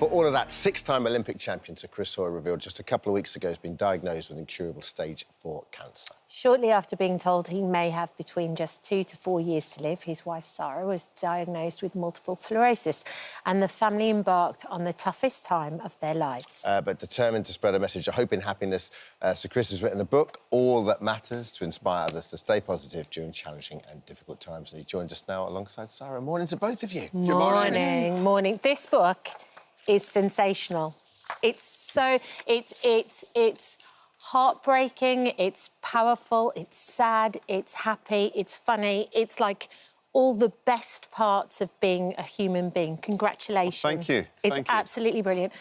For all of that, six-time Olympic champion Sir Chris Hoy revealed just a couple of weeks ago has been diagnosed with incurable stage 4 cancer. Shortly after being told he may have between just 2 to 4 years to live, his wife Sarah was diagnosed with multiple sclerosis, and the family embarked on the toughest time of their lives. But determined to spread a message of hope and happiness, Sir Chris has written a book, All That Matters, to inspire others to stay positive during challenging and difficult times. And he joins us now alongside Sarah. Morning to both of you. Morning, morning. This book is sensational. It's heartbreaking, it's powerful, it's sad, it's happy, it's funny. It's like all the best parts of being a human being. Congratulations. Well, thank you. It's absolutely brilliant.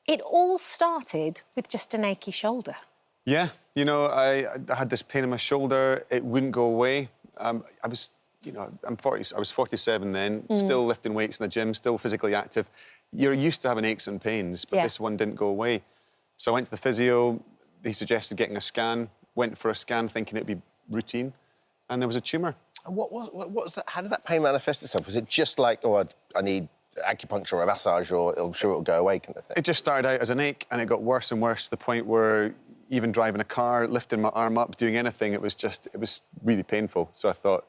It all started with just an achy shoulder. Yeah, you know, I had this pain in my shoulder. It wouldn't go away. I was, you know, I was 47 then, still lifting weights in the gym, still physically active. You're used to having aches and pains, but this one didn't go away. So I went to the physio. He suggested getting a scan. Went for a scan thinking it'd be routine, and there was a tumour. And what was that? How did that pain manifest itself? Was it just like, oh, I need acupuncture or a massage, or I'm sure it'll go away kind of thing? It just started out as an ache, and it got worse and worse to the point where even driving a car, lifting my arm up, doing anything, it was really painful. So I thought,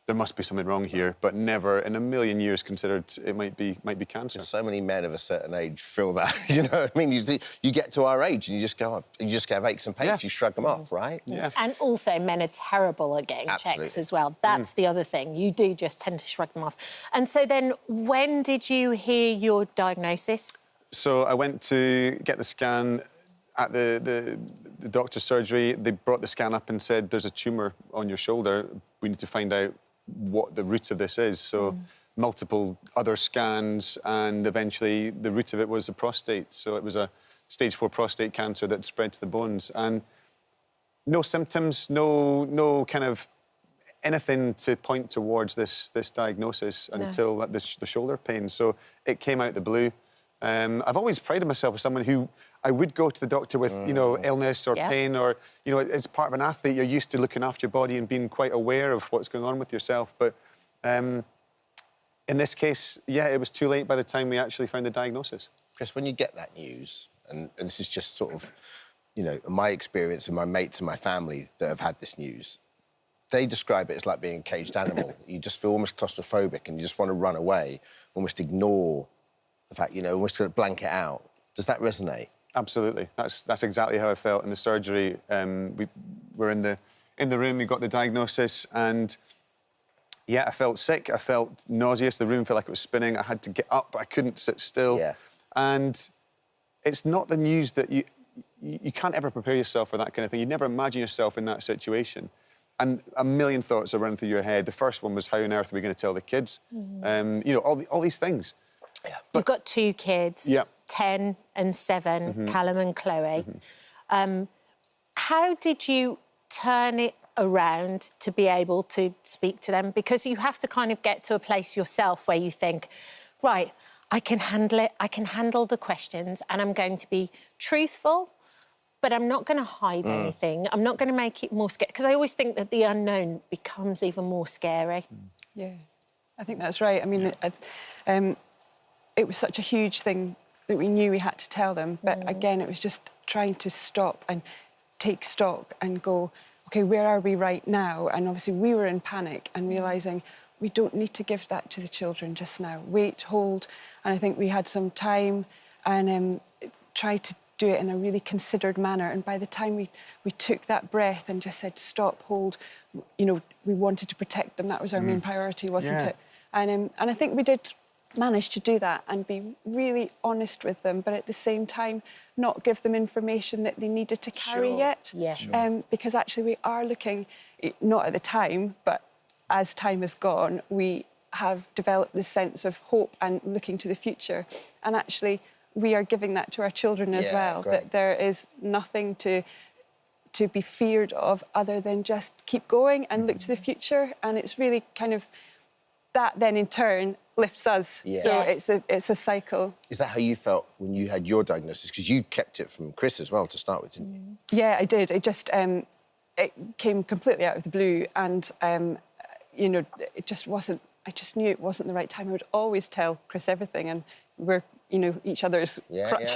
there must be something wrong here, but never in a million years considered it might be cancer. So many men of a certain age feel that, you know what I mean? You get to our age and you just go, you just have aches and pains, you shrug them off, right? Yeah. And also men are terrible at getting checks as well. That's the other thing. You do just tend to shrug them off. And so then when did you hear your diagnosis? So I went to get the scan at the doctor's surgery. They brought the scan up and said, there's a tumour on your shoulder. We need to find out what the root of this is. So multiple other scans, and eventually the root of it was the prostate. So it was a stage 4 prostate cancer that spread to the bones. And no symptoms, no kind of anything to point towards this diagnosis until the shoulder pain. So it came out the blue. I've always prided myself as someone who I would go to the doctor with, you know, illness or pain, or, you know, it's part of an athlete. You're used to looking after your body and being quite aware of what's going on with yourself. But in this case, yeah, it was too late by the time we actually found the diagnosis. Chris, when you get that news, and this is just sort of, you know, my experience and my mates and my family that have had this news, they describe it as like being a caged animal. You just feel almost claustrophobic and you just want to run away, almost ignore the fact, you know, almost to blank it out. Does that resonate? Absolutely. That's exactly how I felt in the surgery. We were in the room, we got the diagnosis, and yeah, I felt sick, I felt nauseous, the room felt like it was spinning, I had to get up, I couldn't sit still. Yeah. And it's not the news that you can't ever prepare yourself for that kind of thing. You never imagine yourself in that situation. And a million thoughts are running through your head. The first one was, how on earth are we going to tell the kids? You know, all these things. Yeah. You've got 2 kids, 10 and 7, Callum and Chloe. How did you turn it around to be able to speak to them? Because you have to kind of get to a place yourself where you think, right, I can handle it, I can handle the questions, and I'm going to be truthful, but I'm not going to hide anything. I'm not going to make it more scary, because I always think that the unknown becomes even more scary. Yeah, I think that's right. I mean, it was such a huge thing that we knew we had to tell them. But again, it was just trying to stop and take stock and go, OK, where are we right now? And obviously we were in panic and realising we don't need to give that to the children just now. Wait, hold. And I think we had some time and tried to do it in a really considered manner. And by the time we took that breath and just said, stop, hold, you know, we wanted to protect them. That was our main priority, wasn't it? And I think we did managed to do that and be really honest with them, but at the same time not give them information that they needed to carry yet. Yes. Because actually we are looking, not at the time, but as time has gone, we have developed this sense of hope and looking to the future. And actually we are giving that to our children as well, that there is nothing to be feared of other than just keep going and look to the future. And it's really kind of that then in turn lifts us. So it's a cycle. Is that how you felt when you had your diagnosis? Because you kept it from Chris as well to start with, didn't you? Yeah, I did. It just it came completely out of the blue, and you know, it just wasn't. I just knew it wasn't the right time. I would always tell Chris everything, and we're you know, each other's crutch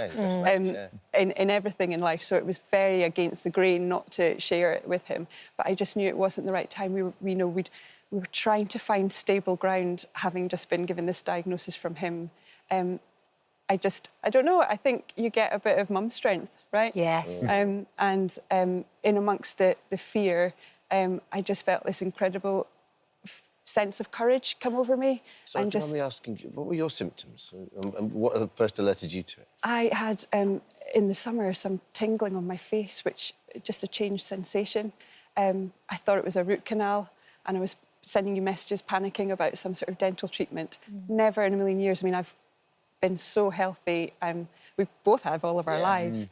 in everything in life. So it was very against the grain not to share it with him. But I just knew it wasn't the right time. We were trying to find stable ground, having just been given this diagnosis from him. I don't know, I think you get a bit of mum strength, right? Yes. And in amongst the fear, I just felt this incredible sense of courage come over me. So do you mind me asking, what were your symptoms? And what first alerted you to it? I had, in the summer, some tingling on my face, which just a changed sensation. I thought it was a root canal, and I was sending you messages panicking about some sort of dental treatment. Never in a million years. I mean, I've been so healthy. We both have all of our lives.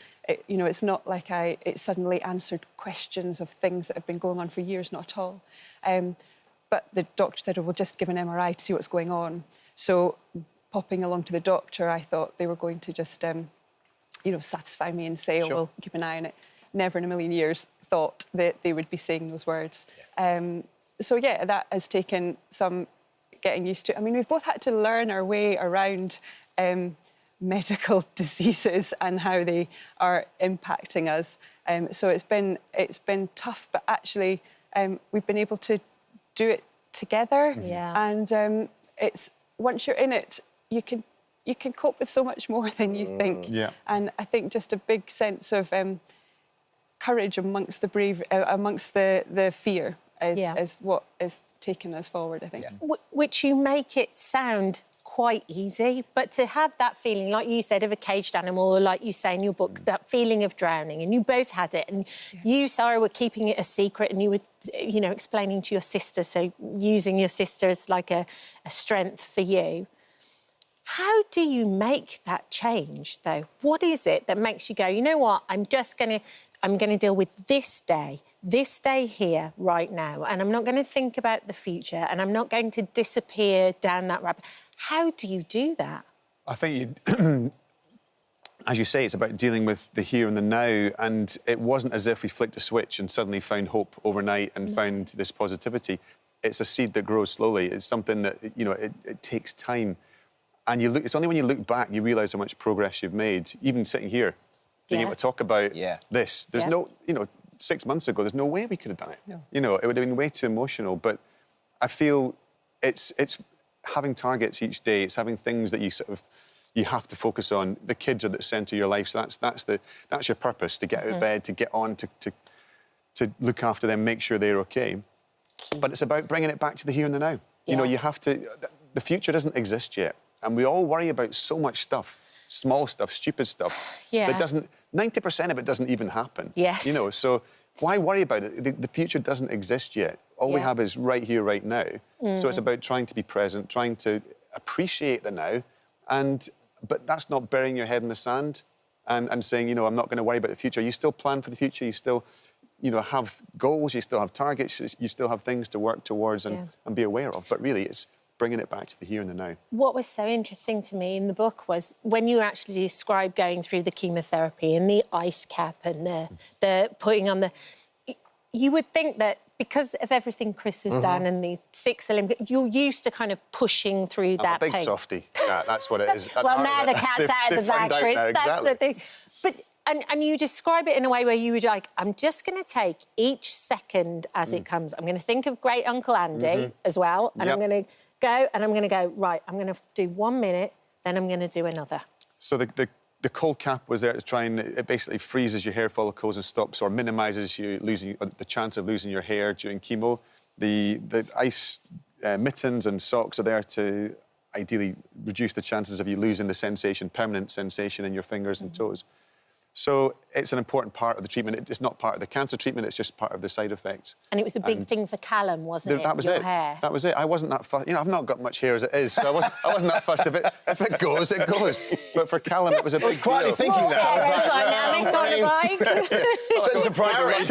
You know, it's not like it suddenly answered questions of things that have been going on for years, not at all. But the doctor said, oh, we'll just give an MRI to see what's going on. So popping along to the doctor, I thought they were going to just, you know, satisfy me and say, oh, we'll keep an eye on it. Never in a million years thought that they would be saying those words. So, yeah, that has taken some getting used to. I mean, we've both had to learn our way around medical diseases and how they are impacting us. So it's been tough, but actually we've been able to do it together. And it's once you're in it, you can cope with so much more than you think. And I think just a big sense of courage amongst the brave, amongst the fear is what is taking us forward, I think. Which you make it sound quite easy, but to have that feeling, like you said, of a caged animal, or like you say in your book, that feeling of drowning, and you both had it, and you, Sarah, were keeping it a secret, and you were, you know, explaining to your sister, so using your sister as like a strength for you. How do you make that change, though? What is it that makes you go, you know what, I'm going to deal with this day here, right now, and I'm not going to think about the future, and I'm not going to disappear down that rabbit. How do you do that? I think, as you say, it's about dealing with the here and the now, and it wasn't as if we flicked a switch and suddenly found hope overnight and found this positivity. It's a seed that grows slowly. It's something that, you know, it takes time. And you look, it's only when you look back you realise how much progress you've made, even sitting here, being able to talk about this. There's no, you know, 6 months ago, there's no way we could have done it. No. You know, it would have been way too emotional. But I feel it's having targets each day. It's having things that you have to focus on. The kids are the centre of your life. So that's your purpose, to get out of bed, to get on, to look after them, make sure they're okay. But it's about bringing it back to the here and the now. You know, you have to. The future doesn't exist yet, and we all worry about so much stuff, small stuff, stupid stuff. That doesn't. 90% of it doesn't even happen. Yes. You know, so why worry about it? The future doesn't exist yet. All we have is right here, right now. So it's about trying to be present, trying to appreciate the now, but that's not burying your head in the sand and saying, you know, I'm not going to worry about the future. You still plan for the future. You still, you know, have goals. You still have targets. You still have things to work towards and be aware of. But really, it's bringing it back to the here and the now. What was so interesting to me in the book was when you actually described going through the chemotherapy and the ice cap and the putting on the... You would think that because of everything Chris has done and the 6 Olympics, you're used to kind of pushing through that pain. I'm a big softie. That's what it is. Well, now the cat's out of the bag, Chris. That's the thing. But and you describe it in a way where you would like, I'm just going to take each second as it comes. I'm going to think of great Uncle Andy as well, and I'm going to go, and I'm going to go, right, I'm going to do 1 minute, then I'm going to do another. So the cold cap was there to try and it basically freezes your hair follicles and stops or minimises you losing the chance of losing your hair during chemo. The ice mittens and socks are there to ideally reduce the chances of you losing the sensation, permanent sensation in your fingers and toes. So it's an important part of the treatment. It's not part of the cancer treatment, it's just part of the side effects. And it was a big thing for Callum, wasn't it? That was your it. Hair. That was it. I wasn't that fussed. You know, I've not got much hair as it is, so I wasn't that fussed. If it goes, it goes. But for Callum, it was a big deal. I was quietly thinking that. Sense of pride.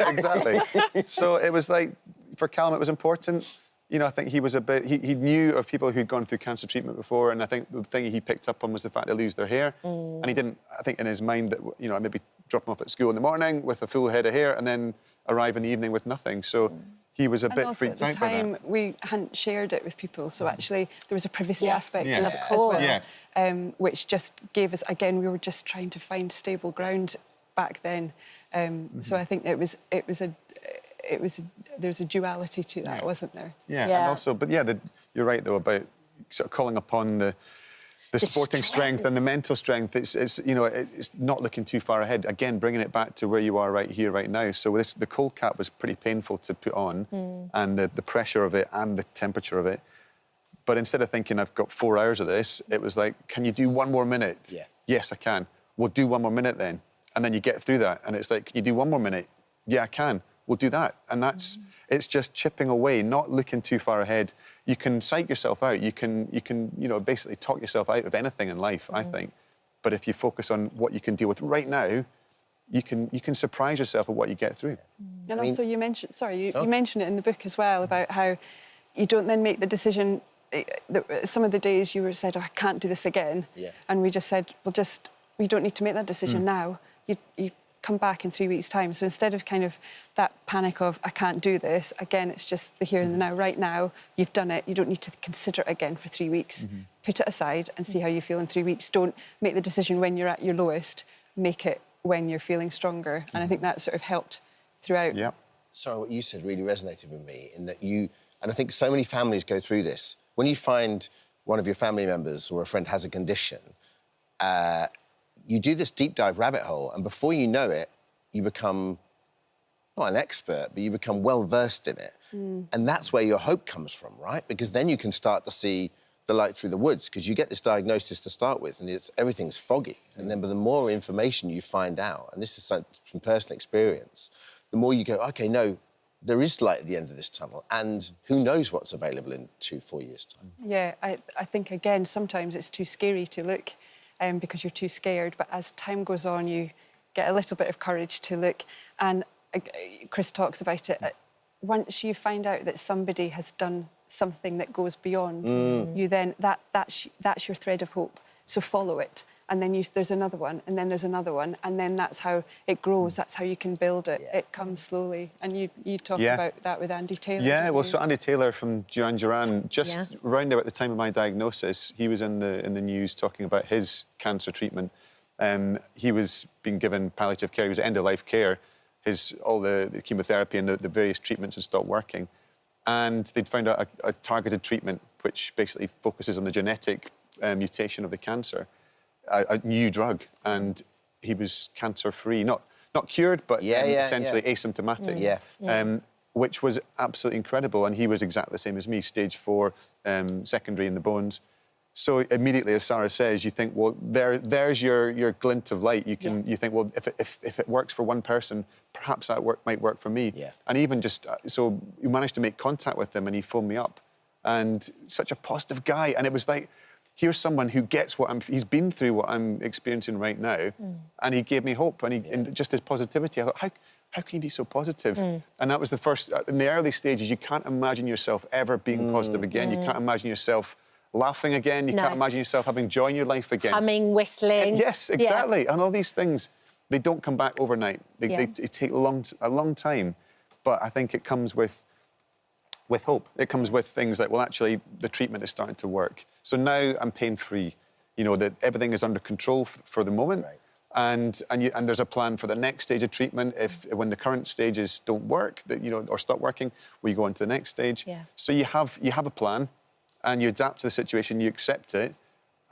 Exactly. So it was like, for Callum, it was important. You know, I think he was a bit... He knew of people who'd gone through cancer treatment before, and I think the thing he picked up on was the fact they lose their hair. And he didn't, I think in his mind, that, you know, I maybe drop him off at school in the morning with a full head of hair and then arrive in the evening with nothing. So he was a And bit also freaked at out the by time, that. we hadn't shared it with people, so actually there was a privacy Yes, aspect Yes. to of it course. as well, which just gave us, again, we were just trying to find stable ground back then. So I think there's a duality to that, wasn't there? Yeah, Yeah. and also, but yeah, you're right though about sort of calling upon the sporting strength and the mental strength. It's you know, it's not looking too far ahead. Again, bringing it back to where you are right here, right now. So the cold cap was pretty painful to put on, and the pressure of it and the temperature of it. But instead of thinking I've got 4 hours of this, it was like, can you do 1 more minute? Yeah. Yes, I can. We'll do 1 more minute then, and then you get through that, and it's like, can you do 1 more minute? Yeah, I can. We'll do that, and that's it's just chipping away, not looking too far ahead. You can psych yourself out. You can you know, basically talk yourself out of anything in life, I think. But if you focus on what you can deal with right now, you can surprise yourself at what you get through. And also, you mentioned, you mentioned it in the book as well about how you don't then make the decision. Some of the days you were said, "Oh, I can't do this again," and we just said, "Well, we don't need to make that decision now. You come back in 3 weeks' time." So instead of kind of that panic of I can't do this, again, it's just the here and the now. Right now, you've done it. You don't need to consider it again for 3 weeks. Put it aside and see how you feel in 3 weeks. Don't make the decision when you're at your lowest. Make it when you're feeling stronger. And I think that sort of helped throughout. Yeah. Sorry, what you said really resonated with me in that and I think so many families go through this. When you find one of your family members or a friend has a condition, you do this deep dive rabbit hole, and before you know it, you become not an expert, but you become well versed in it. And that's where your hope comes from, right? Because then you can start to see the light through the woods, because you get this diagnosis to start with, and everything's foggy. And then, but the more information you find out, and this is from personal experience, the more you go, okay, no, there is light at the end of this tunnel, and who knows what's available in 2-4 years' time. Yeah, I think, again, sometimes it's too scary to look because you're too scared. But as time goes on, you get a little bit of courage to look. And Chris talks about it. Once you find out that somebody has done something that goes beyond, you then, that's your thread of hope. So follow it. And then there's another one, and then there's another one, and then that's how it grows. That's how you can build it. Yeah. It comes slowly. And you talk about that with Andy Taylor. Yeah, don't well, you? so Andy Taylor from Duran Duran, just round about the time of my diagnosis, he was in the news talking about his cancer treatment. He was being given palliative care. He was end-of-life care. All the chemotherapy and the various treatments had stopped working. And they'd found out a targeted treatment which basically focuses on the genetic mutation of the cancer. A new drug, and he was cancer-free, not cured, but essentially asymptomatic. Which was absolutely incredible, and he was exactly the same as me, stage 4, secondary in the bones. So immediately, as Sarah says, you think, well, there's your glint of light. You think, well, if it works for one person, perhaps that might work for me. And even just so, you managed to make contact with him, and he phoned me up, and such a positive guy, and it was like, here's someone who gets he's been through what I'm experiencing right now, and he gave me hope, and just his positivity. I thought, how can you be so positive? And that was the first, in the early stages, you can't imagine yourself ever being positive again. You can't imagine yourself laughing again. You can't imagine yourself having joy in your life again. Humming, whistling. Yes, exactly. And all these things, they don't come back overnight. They take a long time. But I think it comes with hope. It comes with things like, well, actually, the treatment is starting to work. So now I'm pain-free. You know, that everything is under control for the moment. Right. And there's a plan for the next stage of treatment. When the current stages don't work, or stop working, we go on to the next stage. So you have a plan, and you adapt to the situation, you accept it,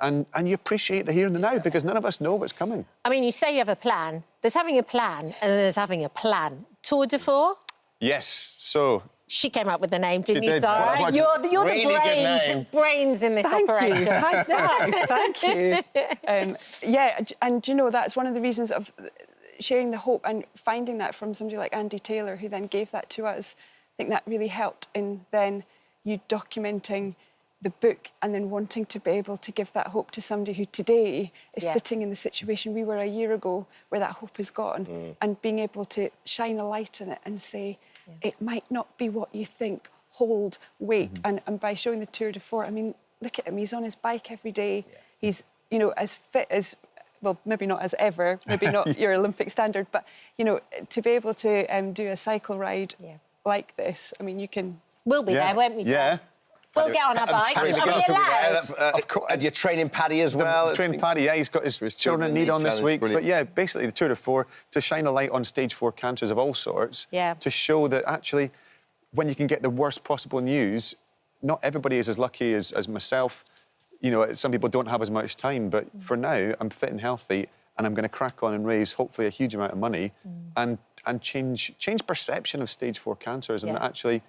and you appreciate the here and the now, because none of us know what's coming. I mean, you say you have a plan. There's having a plan, and then there's having a plan. Tour de Force? Yes. So. She came up with the name, didn't She you, did. Sarah? Well, You're really the brains in this operation. Thank you. And do you know, that's one of the reasons of sharing the hope and finding that from somebody like Andy Taylor, who then gave that to us. I think that really helped in then you documenting the book and then wanting to be able to give that hope to somebody who today is sitting in the situation we were a year ago, where that hope is gone, and being able to shine a light in it and say, it might not be what you think, hold, wait. And by showing the Tour de Force, I mean, look at him, he's on his bike every day. He's, as fit as, well, maybe not as ever, maybe not your Olympic standard, but, to be able to do a cycle ride like this. I mean, you can... We'll be there, won't we? Yeah. We'll get on our bikes. Paddy's We'll got be to be there. allowed. Of course. And you're training Paddy as well. Train Paddy, yeah, he's got his children in need on this challenge, week. brilliant. But yeah, basically the Tour de Four, to shine a light on stage 4 cancers of all sorts, Yeah. to show that actually when you can get the worst possible news, not everybody is as lucky as myself. You know, some people don't have as much time, but for now, I'm fit and healthy, and I'm going to crack on and raise hopefully a huge amount of money and change perception of stage 4 cancers, and that actually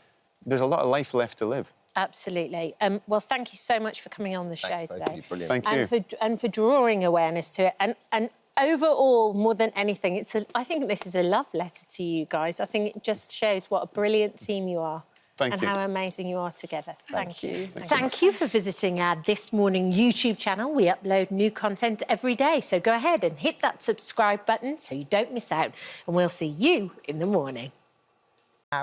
there's a lot of life left to live. Absolutely. Well, thank you so much for coming on the show today. Brilliant. Thank you. And for drawing awareness to it. And overall, more than anything, I think this is a love letter to you guys. I think it just shows what a brilliant team you are. Thank and you. how amazing you are together. Thank you. Thank you for visiting our This Morning YouTube channel. We upload new content every day, so go ahead and hit that subscribe button so you don't miss out. And we'll see you in the morning.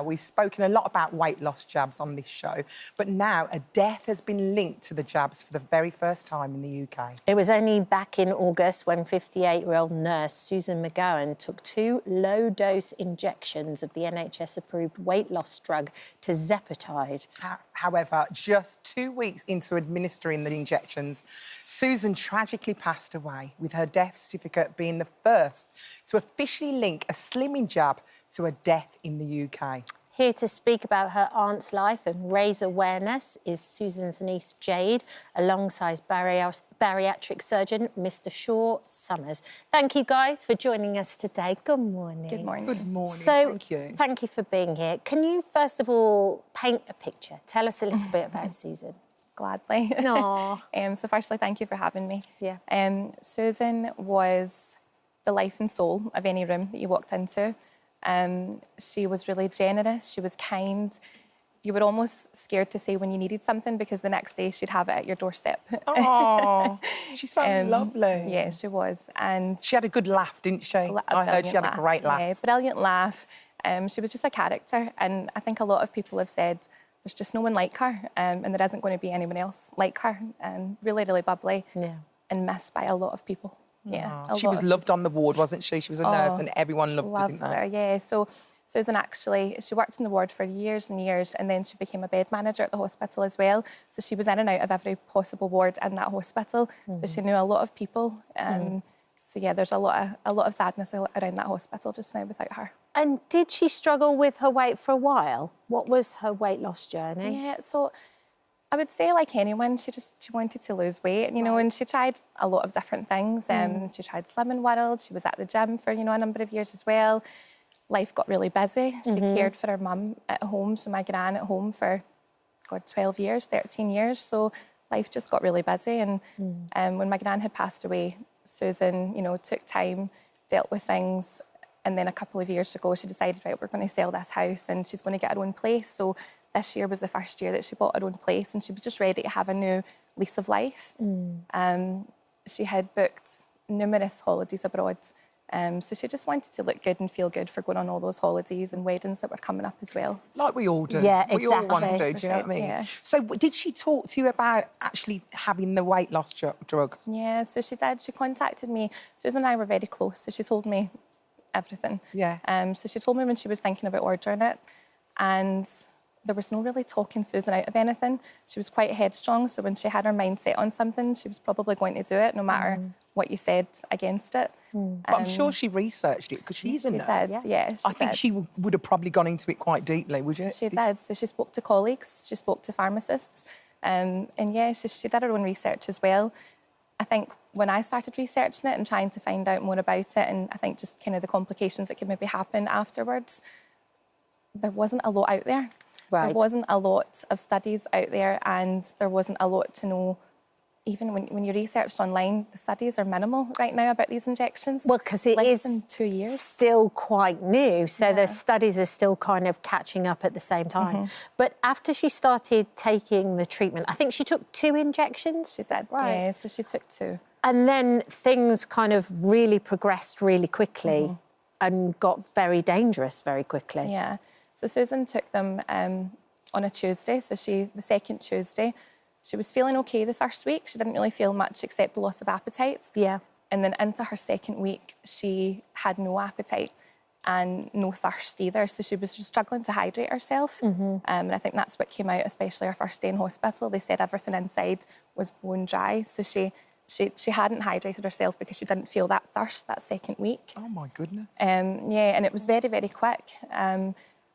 We've spoken a lot about weight loss jabs on this show, but now a death has been linked to the jabs for the very first time in the UK. It was only back in August when 58-year-old nurse Susan McGowan took 2 low-dose injections of the NHS-approved weight loss drug tirzepatide. However, just 2 weeks into administering the injections, Susan tragically passed away, with her death certificate being the first to officially link a slimming jab to a death in the UK. Here to speak about her aunt's life and raise awareness is Susan's niece Jade, alongside bariatric surgeon Mr. Shaw Summers. Thank you guys for joining us today. Good morning. Good morning. Good morning. So, thank you for being here. Can you first of all paint a picture? Tell us a little bit about Susan. Gladly. Aww. So firstly, thank you for having me. Yeah. Susan was the life and soul of any room that you walked into. She was really generous, she was kind. You were almost scared to say when you needed something because the next day she'd have it at your doorstep. Oh, she's so lovely. Yeah, she was. And she had a good laugh, didn't she? I heard she had a great laugh. Yeah, brilliant laugh. She was just a character, and I think a lot of people have said there's just no one like her, and there isn't going to be anyone else like her. Really, really bubbly, and missed by a lot of people. Yeah, she was loved on the ward, wasn't she? She was a nurse and everyone loved her. Yeah, so Susan actually, she worked in the ward for years and years, and then she became a bed manager at the hospital as well. So she was in and out of every possible ward in that hospital. So she knew a lot of people. So yeah, there's a lot of sadness around that hospital just now without her. And did she struggle with her weight for a while? What was her weight loss journey? Yeah, so I would say, like anyone, she wanted to lose weight, you know, and she tried a lot of different things. She tried Slimming World, she was at the gym for, a number of years as well. Life got really busy. She cared for her mum at home, so my gran at home for, 12 years, 13 years. So life just got really busy. And when my gran had passed away, Susan, took time, dealt with things. And then a couple of years ago, she decided, right, we're going to sell this house and she's going to get her own place. So this year was the first year that she bought her own place, and she was just ready to have a new lease of life. She had booked numerous holidays abroad, so she just wanted to look good and feel good for going on all those holidays and weddings that were coming up as well. Like we all do. Yeah, We all want exactly. to, do you know what I mean? Yeah. So did she talk to you about actually having the weight loss drug? Yeah, so she did. She contacted me. Susan and I were very close, so she told me everything. Yeah. So she told me when she was thinking about ordering it, and there was no really talking Susan out of anything. She was quite headstrong, so when she had her mind set on something, she was probably going to do it, no matter what you said against it. But I'm sure she researched it, because she's a nurse. Yeah, I think she would have probably gone into it quite deeply, would you? She did. So she spoke to colleagues, she spoke to pharmacists, and yeah, she did her own research as well. I think when I started researching it and trying to find out more about it, and I think just kind of the complications that could maybe happen afterwards, there wasn't a lot out there. Right. There wasn't a lot of studies out there, and there wasn't a lot to know. Even when you researched online, the studies are minimal right now about these injections. Well, because it Less is than 2 years. still quite new, so the studies are still kind of catching up at the same time. But after she started taking the treatment, I think she took 2 injections? She did, right. yeah, so she took 2. And then things kind of really progressed really quickly and got very dangerous very quickly. Yeah. So Susan took them on a Tuesday. So the second Tuesday, she was feeling okay the first week. She didn't really feel much except the loss of appetite. Yeah. And then into her second week, she had no appetite. and no thirst either. So she was just struggling to hydrate herself. And I think that's what came out, especially her first day in hospital. They said everything inside was bone dry. So she hadn't hydrated herself because she didn't feel that thirst that second week. Oh, my goodness. Yeah, and it was very, very quick.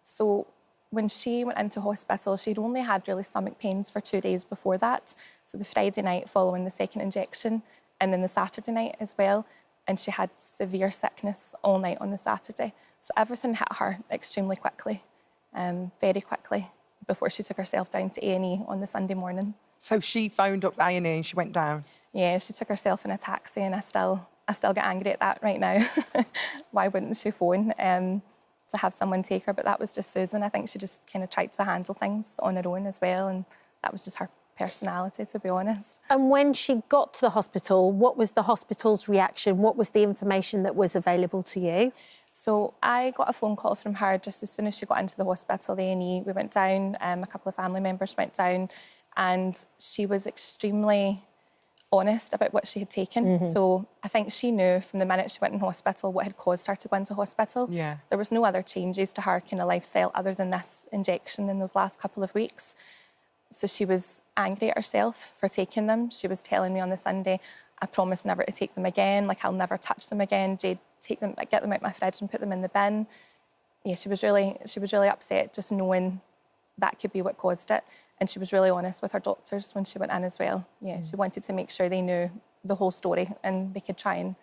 So when she went into hospital, she'd only had really stomach pains for 2 days before that. So the Friday night following the second injection, and then the Saturday night as well. And she had severe sickness all night on the Saturday. So everything hit her extremely quickly, very quickly, before she took herself down to A&E on the Sunday morning. So she phoned up A&E and she went down? Yeah, she took herself in a taxi, and I still get angry at that right now. Why wouldn't she phone to have someone take her? But that was just Susan. I think she just kind of tried to handle things on her own as well, and that was just her personality, to be honest. And when she got to the hospital, what was the hospital's reaction? What was the information that was available to you? So I got a phone call from her just as soon as she got into the hospital, the A&E. We went down, a couple of family members went down, and she was extremely honest about what she had taken. So I think she knew from the minute she went in hospital what had caused her to go into hospital. Yeah. There was no other changes to her kind of lifestyle other than this injection in those last couple of weeks. So she was angry at herself for taking them. She was telling me on the Sunday, I promise never to take them again. Like, I'll never touch them again. Jade, take them, get them out my fridge and put them in the bin. Yeah, she was really upset just knowing that could be what caused it. And she was really honest with her doctors when she went in as well. Yeah, she wanted to make sure they knew the whole story and they could try and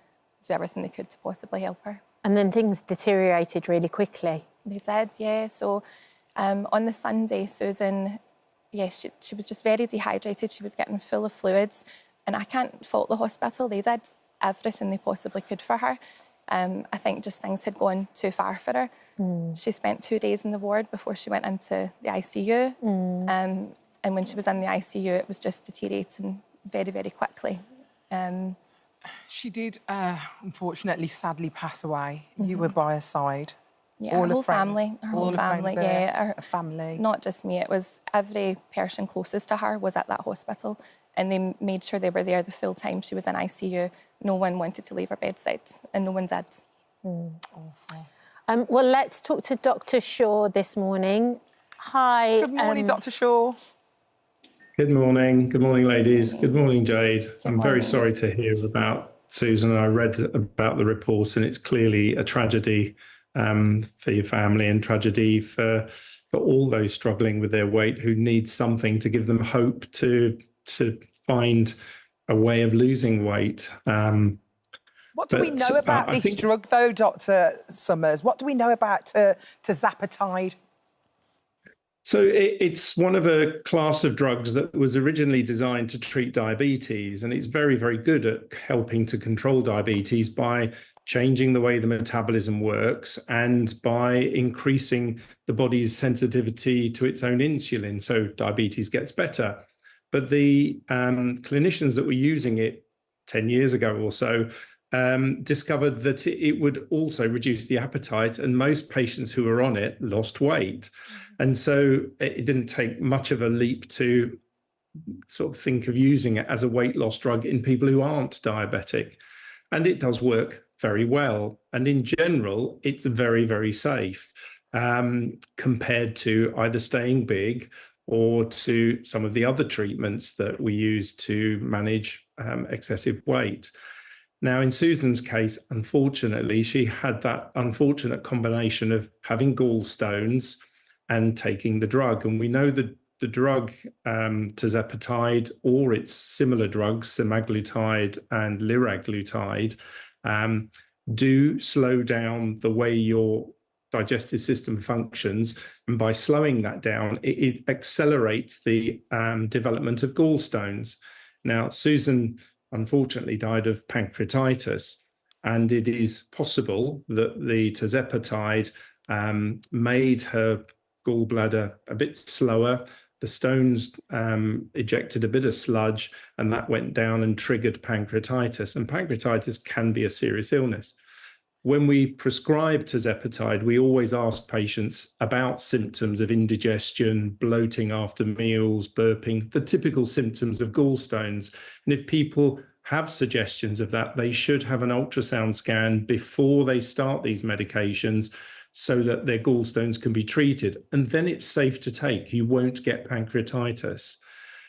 do everything they could to possibly help her. And then things deteriorated really quickly. They did, yeah. So on the Sunday, Susan, yes, she was just very dehydrated. She was getting full of fluids. And I can't fault the hospital. They did everything they possibly could for her. I think just things had gone too far for her. She spent 2 days in the ward before she went into the ICU. And when she was in the ICU, it was just deteriorating very, very quickly. She did, unfortunately, sadly pass away. You were by her side. Yeah, her whole family, yeah. Her family. Not just me, it was every person closest to her was at that hospital, and they made sure they were there the full time she was in ICU. No one wanted to leave her bedside, and no one did. Awful. Well, let's talk to Dr. Shaw this morning. Hi. Good morning, Dr. Shaw. Good morning, ladies. Good morning, Jade. I'm very sorry to hear about Susan. I read about the report, and it's clearly a tragedy for your family and tragedy for all those struggling with their weight who need something to give them hope to find a way of losing weight. What do we know about this drug, though, Dr. Summers? What do we know about tirzepatide? So it's one of a class of drugs that was originally designed to treat diabetes, and it's very, very good at helping to control diabetes by changing the way the metabolism works and by increasing the body's sensitivity to its own insulin, so diabetes gets better. But the clinicians that were using it 10 years ago or so discovered that it would also reduce the appetite, and most patients who were on it lost weight. And so it didn't take much of a leap to sort of think of using it as a weight loss drug in people who aren't diabetic. And it does work very well. And in general, it's very, very safe compared to either staying big or to some of the other treatments that we use to manage excessive weight. Now, in Susan's case, unfortunately, she had that unfortunate combination of having gallstones and taking the drug. And we know that the drug tirzepatide or its similar drugs, semaglutide and liraglutide, do slow down the way your digestive system functions. And by slowing that down, it accelerates the development of gallstones. Now, Susan unfortunately died of pancreatitis, and it is possible that the tirzepatide made her gallbladder a bit slower. The stones ejected a bit of sludge, and that went down and triggered pancreatitis. And pancreatitis can be a serious illness. When we prescribe tirzepatide, we always ask patients about symptoms of indigestion, bloating after meals, burping, the typical symptoms of gallstones. And if people have suggestions of that, they should have an ultrasound scan before they start these medications so that their gallstones can be treated. And then it's safe to take. You won't get pancreatitis.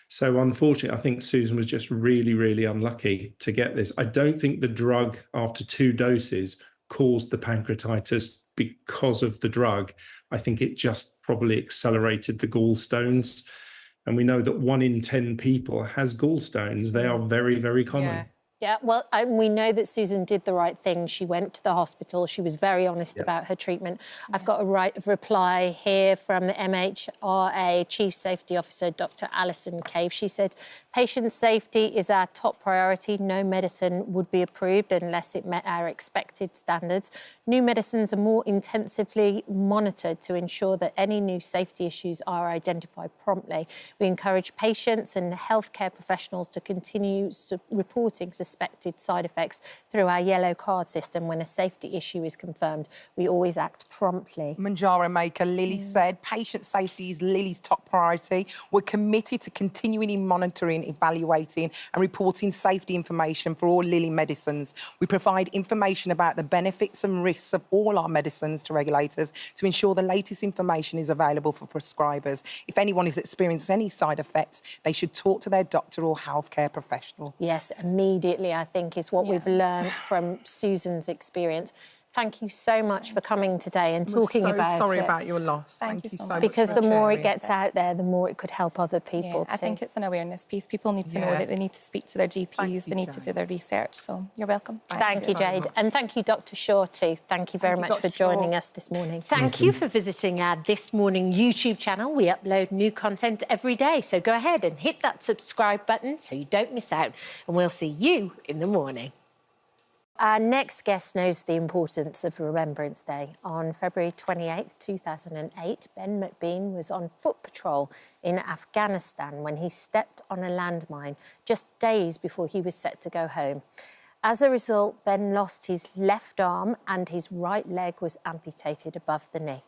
So unfortunately, I think Susan was just really, really unlucky to get this. I don't think the drug after 2 doses caused the pancreatitis because of the drug. I think it just probably accelerated the gallstones. And we know that 1 in 10 people has gallstones. They are very, very common. Yeah. Yeah, well, we know that Susan did the right thing. She went to the hospital. She was very honest about her treatment. I've got a reply here from the MHRA Chief Safety Officer, Dr. Alison Cave. She said, patient safety is our top priority. No medicine would be approved unless it met our expected standards. New medicines are more intensively monitored to ensure that any new safety issues are identified promptly. We encourage patients and healthcare professionals to continue reporting suspected side effects through our yellow card system when a safety issue is confirmed. We always act promptly. Manjaro maker Lily said, patient safety is Lily's top priority. We're committed to continually monitoring, evaluating and reporting safety information for all Lily medicines. We provide information about the benefits and risks of all our medicines to regulators to ensure the latest information is available for prescribers. If anyone is experiencing any side effects, they should talk to their doctor or healthcare professional. Yes, immediately, I think, is what we've learned from Susan's experience. Thank you so much for coming today and talking about it. I'm so sorry about your loss. Thank you so much. Because the more it gets out there, the more it could help other people too. I think it's an awareness piece. People need to know that they need to speak to their GPs, they need to do their research. So you're welcome. Thank you, Jade. And thank you, Dr. Shaw, too. Thank you very much for joining us this morning. Thank you for visiting our This Morning YouTube channel. We upload new content every day, so go ahead and hit that subscribe button so you don't miss out. And we'll see you in the morning. Our next guest knows the importance of Remembrance Day. On February 28, 2008, Ben McBean was on foot patrol in Afghanistan when he stepped on a landmine just days before he was set to go home. As a result, Ben lost his left arm and his right leg was amputated above the knee.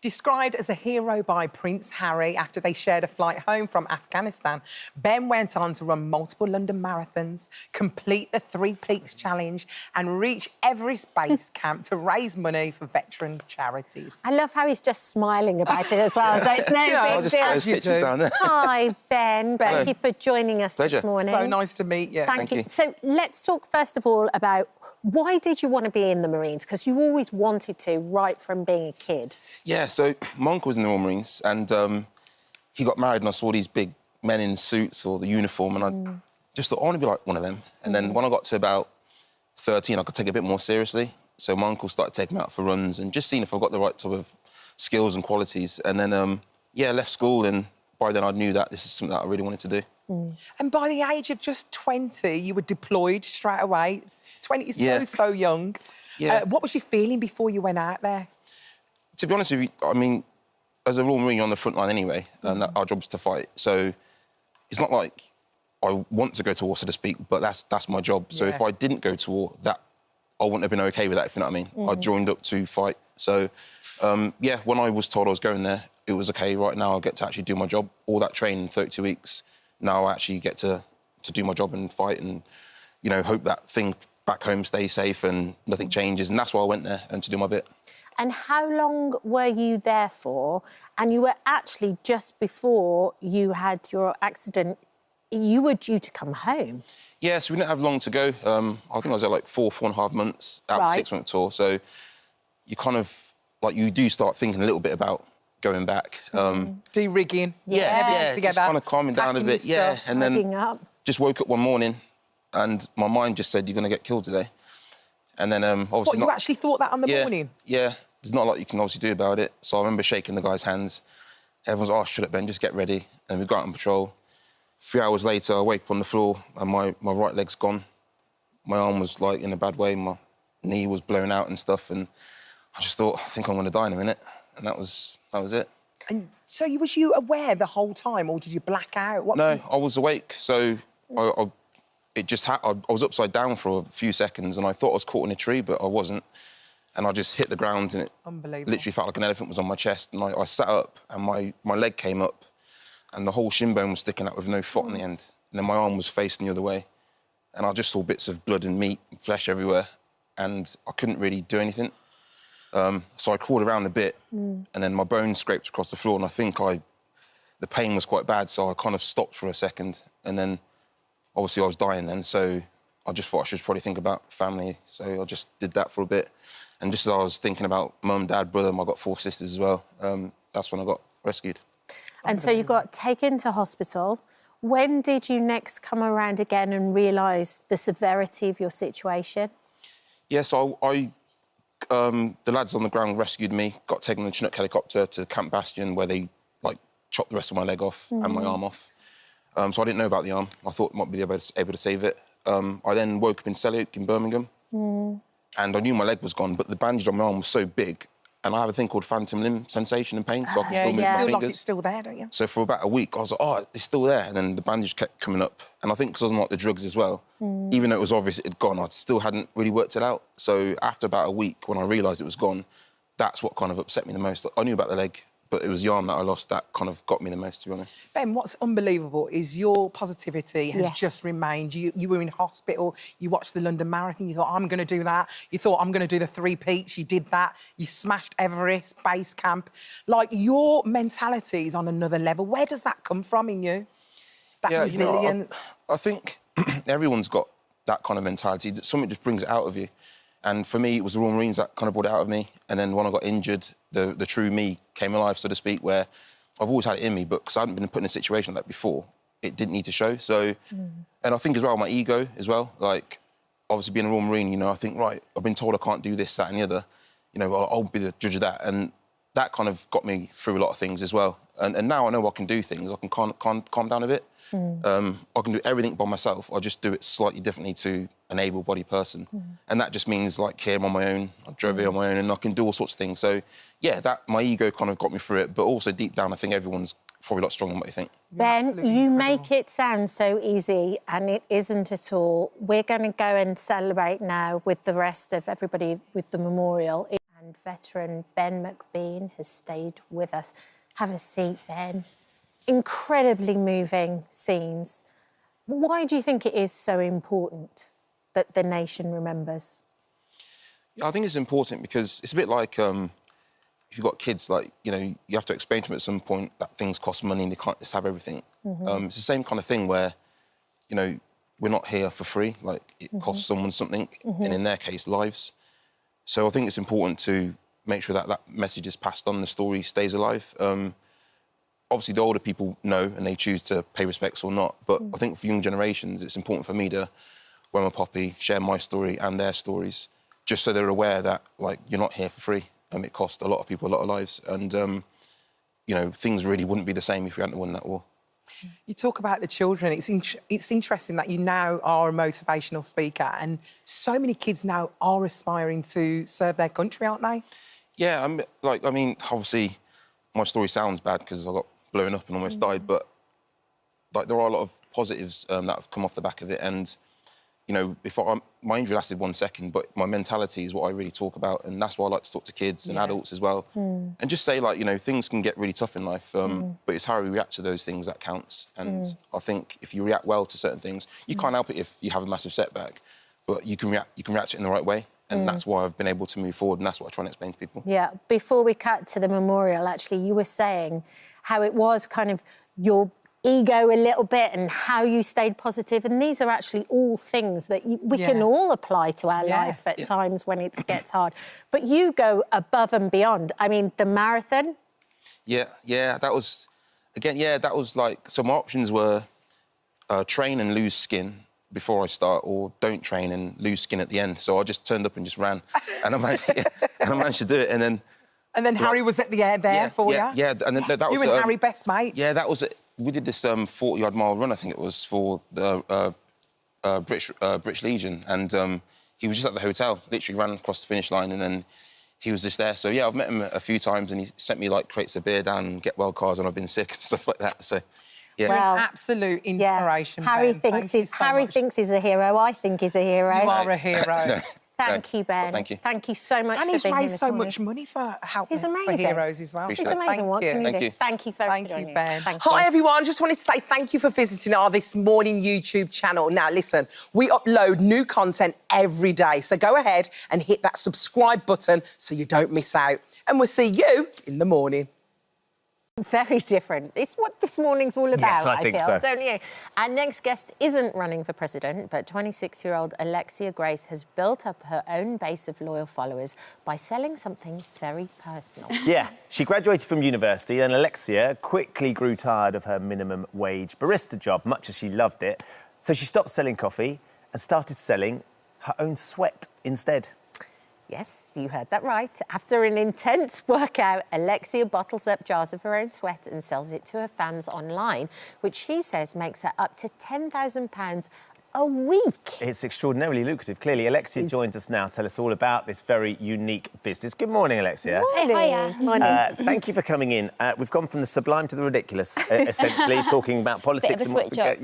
Described as a hero by Prince Harry after they shared a flight home from Afghanistan, Ben went on to run multiple London marathons, complete the 3 Peaks Challenge and reach Everest Base Camp to raise money for veteran charities. I love how he's just smiling about it as well. So it's no big deal. There's pictures down there. Hi, Ben. Thank you for joining us this morning. So nice to meet you. Thank you. So let's talk first of all about why did you want to be in the Marines? Because you always wanted to, right from being a kid. Yeah, so my uncle was in the Royal Marines and he got married and I saw these big men in suits or the uniform and I just thought, I want to be like one of them. And then when I got to about 13, I could take it a bit more seriously. So my uncle started taking me out for runs and just seeing if I've got the right type of skills and qualities. And then, yeah, left school and by then I knew that this is something that I really wanted to do. And by the age of just 20, you were deployed straight away. 20 is so young. Yeah. What was you feeling before you went out there? To be honest with you, I mean, as a Royal Marine, you're on the front line anyway, and our job's to fight. So it's not like I want to go to war, so to speak, but that's my job. So if I didn't go to war, that I wouldn't have been OK with that, if you know what I mean. I joined up to fight. So, yeah, when I was told I was going there, it was OK, right now I get to actually do my job. All that training, 32 weeks, now I actually get to do my job and fight and, you know, hope that thing back home stays safe and nothing changes. And that's why I went there, and to do my bit. And how long were you there for? And you were actually, just before you had your accident, you were due to come home. Yeah, so we didn't have long to go. I think I was there like 4.5 months out of a 6-month tour. So you kind of, like, you do start thinking a little bit about going back. De-rigging. Yeah, together. just kind of calming down a bit. Yeah, and then just woke up one morning and my mind just said, you're going to get killed today. And then obviously... What, you actually thought that on the morning? Yeah, there's not a lot you can obviously do about it. So I remember shaking the guy's hands. Everyone's like, oh, shut up, Ben, just get ready. And we got out on patrol. 3 hours later, I wake up on the floor and my right leg's gone. My arm was, like, in a bad way. My knee was blown out and stuff. And I just thought, I think I'm going to die in a minute. And that was it. And so was you aware the whole time, or did you black out? No, I was awake. So it just I was upside down for a few seconds and I thought I was caught in a tree, but I wasn't. And I just hit the ground and it literally felt like an elephant was on my chest. And I sat up and my leg came up and the whole shin bone was sticking out with no foot on the end. And then my arm was facing the other way. and I just saw bits of blood and meat and flesh everywhere, and I couldn't really do anything. So I crawled around a bit, and then my bones scraped across the floor, and I think the pain was quite bad, so I kind of stopped for a second, and then obviously I was dying then, so I just thought I should probably think about family, so I just did that for a bit. And just as I was thinking about mum, dad, brother, I've got 4 sisters as well, that's when I got rescued. And so you got taken to hospital. When did you next come around again and realise the severity of your situation? Yeah, so the lads on the ground rescued me, got taken in a Chinook helicopter to Camp Bastion, where they, like, chopped the rest of my leg off and my arm off. So I didn't know about the arm. I thought I might be able to save it. I then woke up in Selly in Birmingham, and I knew my leg was gone, but the bandage on my arm was so big, and I have a thing called phantom limb sensation and pain, so I can still move my feel fingers. like it's still there, don't you? So for about a week, I was like, oh, it's still there, and then the bandage kept coming up. And I think because I was on like the drugs as well, even though it was obvious it had gone, I still hadn't really worked it out. So after about a week, when I realised it was gone, that's what kind of upset me the most. I knew about the leg, but it was the arm that I lost that kind of got me the most, to be honest. Ben, what's unbelievable is your positivity has just remained. You were in hospital, you watched the London Marathon, you thought, I'm going to do that. You thought, I'm going to do the 3 peaks, you did that. You smashed Everest, base camp. Like, your mentality is on another level. Where does that come from in you? That resilience? I think everyone's got that kind of mentality. Something just brings it out of you. And for me, it was the Royal Marines that kind of brought it out of me. And then when I got injured, the true me came alive, so to speak, where I've always had it in me, but because I hadn't been put in a situation like that before, it didn't need to show. So, and I think as well, my ego as well, like, obviously being a Royal Marine, you know, I think, right, I've been told I can't do this, that and the other, you know, I'll be the judge of that. And that kind of got me through a lot of things as well. And now I know I can do things, I can calm down a bit. I can do everything by myself. I just do it slightly differently to an able-bodied person. And that just means, like, here I'm on my own, I drove here on my own, and I can do all sorts of things. So, yeah, my ego kind of got me through it, but also deep down, I think everyone's probably a lot stronger than what you think. Ben, you make it sound so easy, and it isn't at all. We're going to go and celebrate now with the rest of everybody with the memorial. And veteran Ben McBean has stayed with us. Have a seat, Ben. Incredibly moving scenes. Why do you think it is so important that the nation remembers? Yeah, I think it's important because it's a bit like if you've got kids, like, you know, you have to explain to them at some point that things cost money and they can't just have everything. It's the same kind of thing where, you know, we're not here for free. Like, it costs someone something, and in their case, lives. So I think it's important to make sure that that message is passed on, the story stays alive. Obviously, the older people know and they choose to pay respects or not. But I think for young generations, it's important for me to wear my poppy, share my story and their stories, just so they're aware that, like, you're not here for free. It cost a lot of people a lot of lives. And, you know, things really wouldn't be the same if we hadn't won that war. You talk about the children. It's interesting that you now are a motivational speaker, and so many kids now are aspiring to serve their country, aren't they? Yeah, I mean, obviously, my story sounds bad because I got blown up and almost died, but, like, there are a lot of positives that have come off the back of it. And, you know, my injury lasted 1 second, but my mentality is what I really talk about, and that's why I like to talk to kids and adults as well. And just say, like, you know, things can get really tough in life, but it's how we react to those things that counts. And I think if you react well to certain things, you can't help it if you have a massive setback, but you can react to it in the right way. And that's why I've been able to move forward, and that's what I try and explain to people. Yeah, before we cut to the memorial, actually, you were saying how it was kind of your ego a little bit and how you stayed positive. And these are actually all things that we can all apply to our life at times when it gets hard. But you go above and beyond. I mean, the marathon. Yeah, that was, again, that was like, so my options were train and lose skin before I start, or don't train and lose skin at the end. So I just turned up and just ran, and I managed to do it. And then Harry was at the air there for you. Yeah, and then that was you and Harry best mates. Yeah, that was it. We did this 40-yard mile run, I think it was, for the British Legion, and he was just at the hotel, literally ran across the finish line, and then he was just there. So yeah, I've met him a few times, and he sent me, like, crates of beer down and get well cards when I've been sick and stuff like that. So. Yeah. Well, an absolute inspiration. Harry Ben. Harry thinks he's a hero. I think he's a hero. You are a hero. Thank you, Ben. Thank you. Thank you so much And for he's being here raised this so morning. much money for helping He's for amazing. heroes as well. Appreciate He's it. amazing. What can you Thank do? you. Thank you for Thank you, joining Ben. us. Thank you. Hi, everyone. Just wanted to say thank you for visiting our This Morning YouTube channel. Now, listen, we upload new content every day, so go ahead and hit that subscribe button so you don't miss out. And we'll see you in the morning. Very different. It's what This Morning's all about, Yes, I think feel, so. don't you? Our next guest isn't running for president, but 26-year-old Alexia Grace has built up her own base of loyal followers by selling something very personal. Yeah, she graduated from university and Alexia quickly grew tired of her minimum wage barista job, much as she loved it. So she stopped selling coffee and started selling her own sweat instead. Yes, you heard that right. After an intense workout, Alexia bottles up jars of her own sweat and sells it to her fans online, which she says makes her up to £10,000 a week. It's extraordinarily lucrative. Clearly, Alexia joins us now. Tell us all about this very unique business. Good morning, Alexia. Morning. Morning. Thank you for coming in. We've gone from the sublime to the ridiculous, essentially, talking about politics. Bit of a and what's switch up.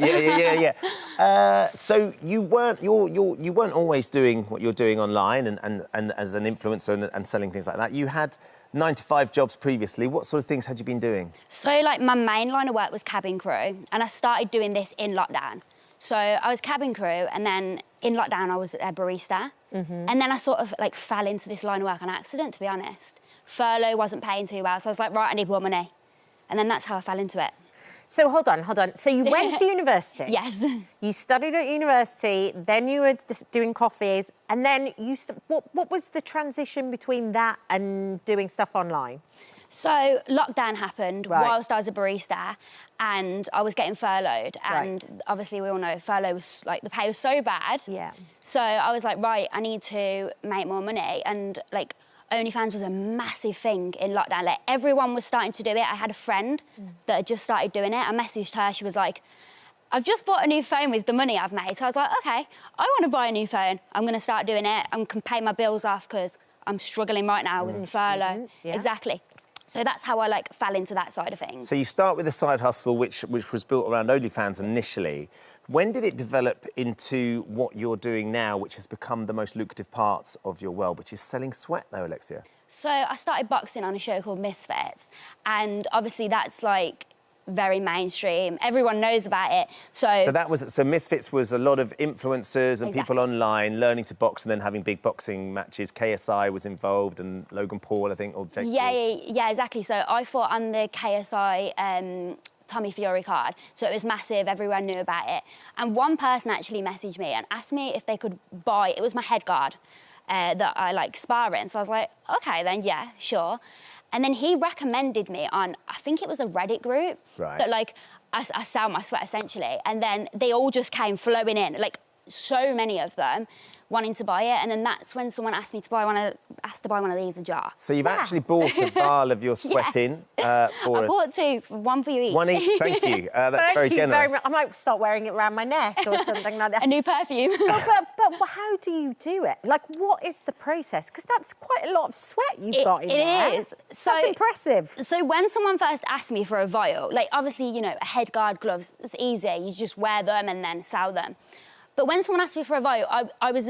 Yeah. So you weren't always doing what you're doing online and as an influencer and selling things like that. You had 9-to-5 jobs previously. What sort of things had you been doing? So, like, my main line of work was cabin crew, and I started doing this in lockdown. So I was cabin crew, and then in lockdown I was a barista. And then I sort of, like, fell into this line of work on accident, to be honest. Furlough wasn't paying too well, so I was like, right, I need more money. And then that's how I fell into it. So hold on. So you went to university. Yes. You studied at university, then you were just doing coffees, and then what was the transition between that and doing stuff online? So lockdown happened Right. whilst I was a barista, and I was getting furloughed. And Right. obviously we all know furlough was, like, the pay was so bad. Yeah. So I was like, right, I need to make more money. And, like, OnlyFans was a massive thing in lockdown. Like, everyone was starting to do it. I had a friend that had just started doing it. I messaged her. She was like, I've just bought a new phone with the money I've made. So I was like, OK, I want to buy a new phone. I'm going to start doing it. I can pay my bills off because I'm struggling right now with the furlough. Student, yeah. Exactly. So that's how I, like, fell into that side of things. So you start with a side hustle, which was built around OnlyFans initially. When did it develop into what you're doing now, which has become the most lucrative parts of your world, which is selling sweat, though, Alexia? So I started boxing on a show called Misfits, and obviously that's, like, very mainstream. Everyone knows about it. So Misfits was a lot of influencers and Exactly. people online learning to box and then having big boxing matches. KSI was involved and Logan Paul, I think, or Jake Paul. Yeah, exactly. So I fought on the KSI Tommy Fury card. So it was massive, everyone knew about it. And one person actually messaged me and asked me if they could buy, it was my head guard that I, like, spar in. So I was like, OK, then, yeah, sure. And then he recommended me on, I think it was a Reddit group, Right. that, like, I sell my sweat, essentially. And then they all just came flowing in, like, so many of them wanting to buy it. And then that's when someone asked me to buy one of these, a jar. So you've actually bought a vial of your sweat Yes. in for I us. bought two, one for you each. One each, thank you. That's very Thank you generous. very much. I might start wearing it around my neck or something like that. A new perfume. But how do you do it? Like, what is the process? Because that's quite a lot of sweat you've got in there. It is. So, that's impressive. So when someone first asked me for a vial, like, obviously, you know, a head guard, gloves, it's easy. You just wear them and then sell them. But when someone asked me for a vial, I was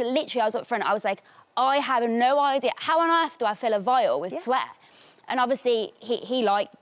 up front, I was like, I have no idea. How on earth do I fill a vial with sweat? And obviously, he liked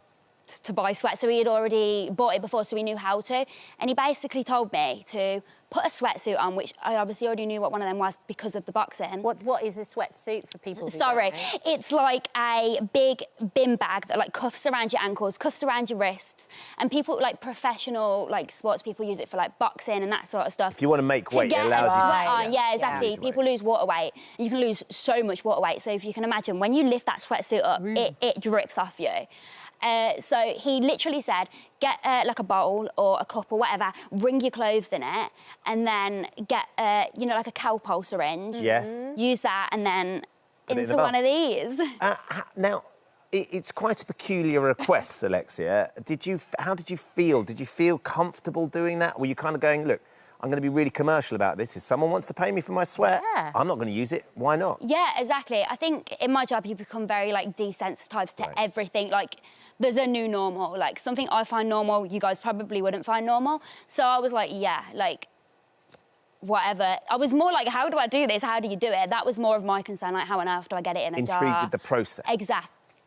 to buy sweat, so he had already bought it before, so he knew how to. And he basically told me to put a sweatsuit on, which I obviously already knew what one of them was because of the boxing. What is a sweatsuit for people who Sorry, don't know? it's like a big bin bag that, like, cuffs around your ankles, cuffs around your wrists, and people, like, professional, like, sports people use it for, like, boxing and that sort of stuff. If you want to make weight, it get allows a you to... sweat on. yes, Yeah, exactly. lose weight. People lose water weight. You can lose so much water weight. So if you can imagine, when you lift that sweatsuit up, it drips off you. So he literally said, get like a bowl or a cup or whatever, wring your clothes in it, and then get, you know, like a cowpole syringe. Yes. Use that and then Put it in into the bowl. one of these. Now, it's quite a peculiar request, Alexia. How did you feel? Did you feel comfortable doing that? Were you kind of going, look, I'm going to be really commercial about this. If someone wants to pay me for my sweat, I'm not going to use it. Why not? Yeah, exactly. I think in my job, you become very, like, desensitised to everything. Like, there's a new normal. Like, something I find normal, you guys probably wouldn't find normal. So I was like, yeah, like, whatever. I was more like, how do I do this? How do you do it? That was more of my concern, like, how on earth do I get it in a jar? Intrigued with the process.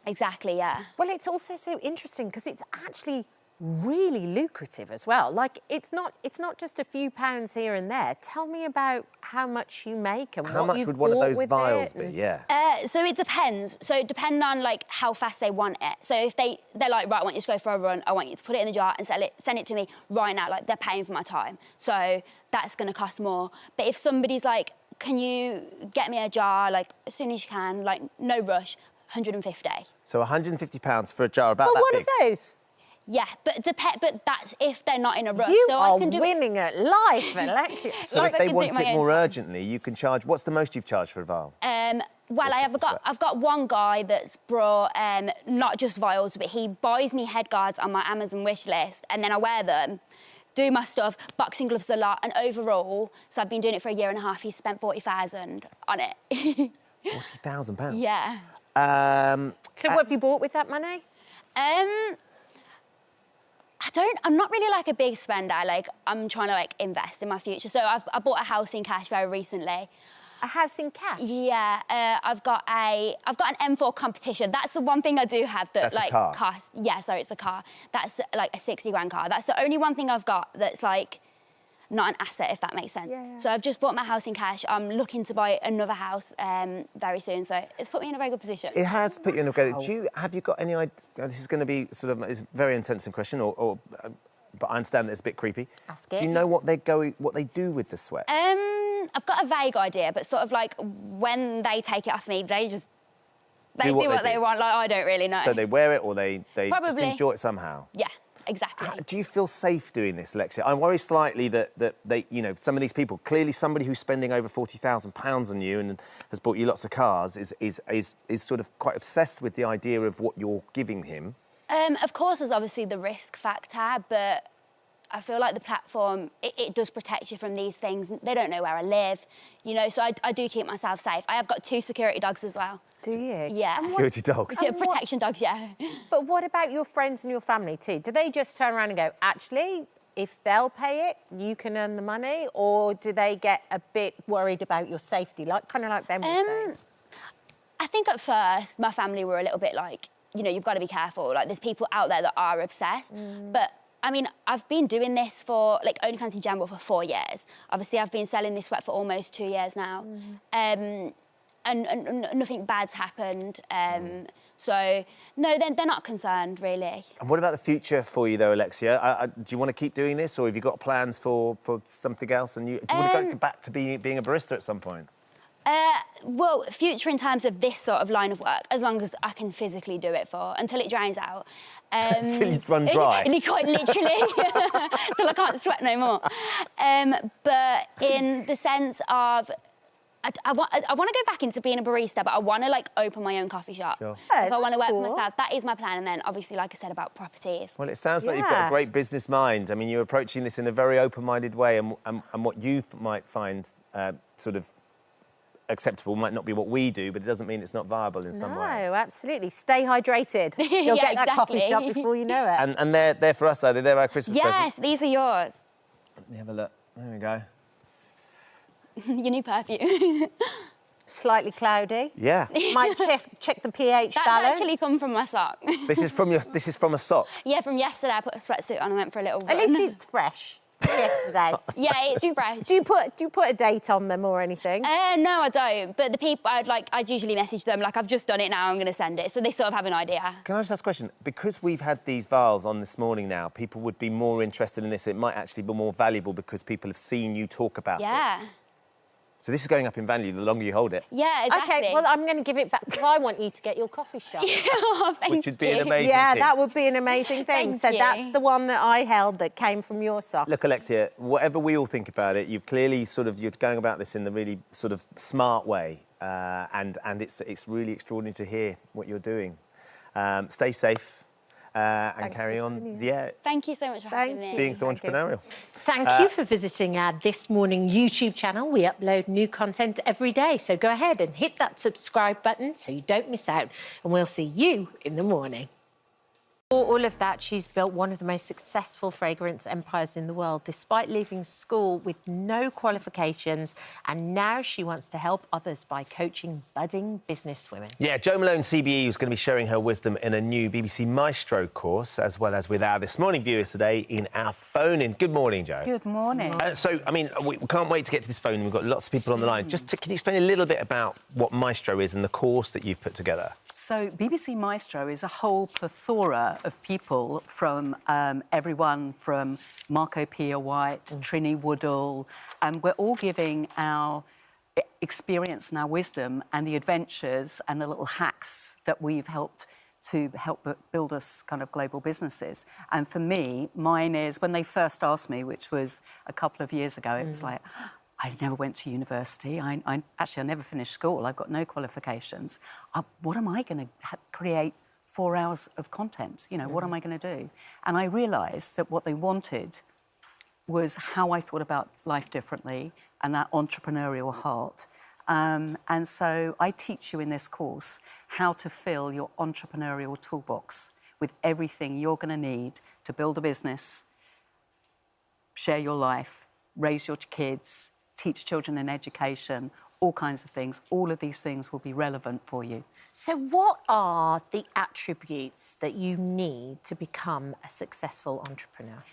Exactly, yeah. Well, it's also so interesting because it's actually really lucrative as well. Like, it's not just a few pounds here and there. Tell me about how much you make and How what much you've would one of bought those with vials it be? and- Yeah. So it depends. So it depends on like how fast they want it. So if they're like, right, I want you to go for a run, I want you to put it in the jar and send it to me right now. Like, they're paying for my time. So that's going to cost more. But if somebody's like, can you get me a jar, like, as soon as you can, like, no rush, 150. So £150 for a jar about But that what big. are those? Yeah, but that's if they're not in a rush. You so are I can do winning at life, Alexia. So Like, if I they can do want it my it own more time. urgently, you can charge. What's the most you've charged for a vial? Well, I've got one guy that's brought not just vials, but he buys me head guards on my Amazon wish list, and then I wear them, do my stuff, boxing gloves a lot, and overall, so I've been doing it for a year and a half. He spent 40,000 on it. £40,000. Yeah. So what have you bought with that money? I'm not really like a big spender. Like, I'm trying to like invest in my future. So I bought a house in cash very recently. A house in cash? Yeah, I've got an M4 competition. That's the one thing I do have that That's a like car? costs. Yeah, sorry, it's a car. That's like a 60 grand car. That's the only one thing I've got that's like not an asset, if that makes sense. Yeah. So I've just bought my house in cash. I'm looking to buy another house very soon. So it's put me in a very good position. It has put you in a good. Have you got any idea? This is going to be sort of it's a very intensive question, but I understand that it's a bit creepy. Ask it. Do you know what they do with the sweat? I've got a vague idea, but sort of like when they take it off me, they do what they want. Like, I don't really know. So they wear it, or they just Probably. enjoy it somehow. Yeah, exactly. Do you feel safe doing this, Alexia? I worry slightly that they, some of these people, clearly somebody who's spending over £40,000 on you and has bought you lots of cars is sort of quite obsessed with the idea of what you're giving him. Of course, there's obviously the risk factor, but I feel like the platform, it does protect you from these things. They don't know where I live, so I do keep myself safe. I have got 2 security dogs as well. Do you? Yeah. Security dogs. Yeah, protection dogs, yeah. But what about your friends and your family too? Do they just turn around and go, actually, if they'll pay it, you can earn the money? Or do they get a bit worried about your safety, kind of like Ben was saying? I think at first my family were a little bit like, you've got to be careful. Like, there's people out there that are obsessed. But I mean, I've been doing this for, like, OnlyFans in general for 4 years. Obviously, I've been selling this sweat for almost 2 years now. And nothing bad's happened. So, no, they're not concerned, really. And what about the future for you, though, Alexia? Do you want to keep doing this, or have you got plans for something else? And do you want to go back to being a barista at some point? Well, future in terms of this sort of line of work, as long as I can physically do it for, until it dries out. Until you run dry? Quite literally, till I can't sweat no more. But in the sense of, I want to go back into being a barista, but I want to, like, open my own coffee shop. Sure. Like, I want to work cool. for myself. That is my plan. And then, obviously, like I said, about properties. Well, it sounds like you've got a great business mind. I mean, you're approaching this in a very open-minded way, and what you might find sort of acceptable might not be what we do, but it doesn't mean it's not viable in some way. No, absolutely. Stay hydrated. You'll Yeah, get that coffee exactly. shop before you know it. And they're for us, though. They're our Christmas presents. Yes, these are yours. Let me have a look. There we go. Your new perfume. Slightly cloudy. Yeah. Might check the pH That's balance. actually come from my sock. This is from a sock. Yeah, from yesterday. I put a sweatsuit on and went for a little run. At least it's fresh. Yesterday. Yeah, it's fresh. Do you put a date on them or anything? No, I don't. But the people, I'd usually message them, like, I've just done it now, I'm going to send it. So they sort of have an idea. Can I just ask a question? Because we've had these vials on this morning now, people would be more interested in this. It might actually be more valuable because people have seen you talk about it. Yeah. So this is going up in value the longer you hold it. Yeah, exactly. Okay, well, I'm going to give it back because I want you to get your coffee shop. Oh, thank Which would be an you. amazing Yeah, thing. that would be an amazing thing. Thank So you. that's the one that I held that came from your sock. Look, Alexia, whatever we all think about it, you've clearly you're going about this in the really sort of smart way, and it's really extraordinary to hear what you're doing. Stay safe and Thanks carry for on. coming. Yeah, Thank you so much for having me. being so Thank you. entrepreneurial. Thank you for visiting our This Morning YouTube channel. We upload new content every day, so go ahead and hit that subscribe button so you don't miss out, and we'll see you in the morning. For all of that, she's built one of the most successful fragrance empires in the world, despite leaving school with no qualifications. And now she wants to help others by coaching budding businesswomen. Yeah, Jo Malone, CBE, is going to be sharing her wisdom in a new BBC Maestro course, as well as with our This Morning viewers today in our phone-in. Good morning, Jo. Good morning. So, I mean, we can't wait to get to this phone. We've got lots of people on the line. Can you explain a little bit about what Maestro is and the course that you've put together? So BBC Maestro is a whole plethora of people from everyone from Marco Pia White, Trini Woodall, and we're all giving our experience and our wisdom and the adventures and the little hacks that we've helped build us kind of global businesses. And for me, mine is, when they first asked me, which was a couple of years ago, it was like, I never went to university. I never finished school. I've got no qualifications. What am I going to create 4 hours of content? You know, what am I going to do? And I realised that what they wanted was how I thought about life differently and that entrepreneurial heart. And so I teach you in this course how to fill your entrepreneurial toolbox with everything you're going to need to build a business, share your life, raise your kids, teach children in education, all kinds of things. All of these things will be relevant for you. So what are the attributes that you need to become a successful entrepreneur?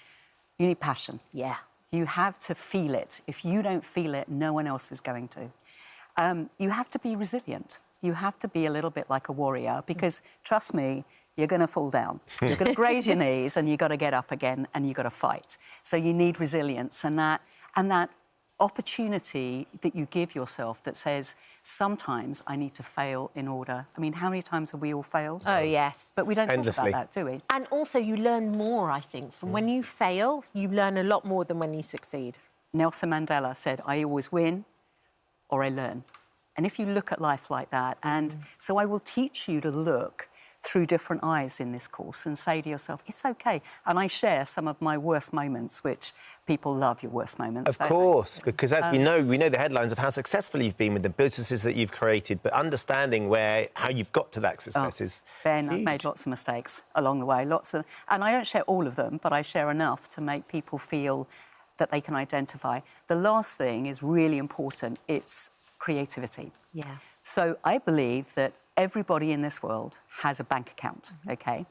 You need passion. Yeah. You have to feel it. If you don't feel it, no one else is going to. You have to be resilient. You have to be a little bit like a warrior because, trust me, you're going to fall down. You're going to graze your knees and you've got to get up again and you've got to fight. So you need resilience and that opportunity that you give yourself that says, sometimes I need to fail in order. I mean, how many times have we all failed? Oh, yes. But we don't talk about that, do we? And also you learn more, I think. From when you fail, you learn a lot more than when you succeed. Nelson Mandela said, I always win or I learn. And if you look at life like that, and so I will teach you to look through different eyes in this course and say to yourself, it's OK. And I share some of my worst moments, which people love your worst moments. Of course, because as we know the headlines of how successful you've been with the businesses that you've created, but understanding how you've got to that success is Ben, huge. I've made lots of mistakes along the way, and I don't share all of them, but I share enough to make people feel that they can identify. The last thing is really important. It's creativity. Yeah. So I believe that everybody in this world has a bank account, OK?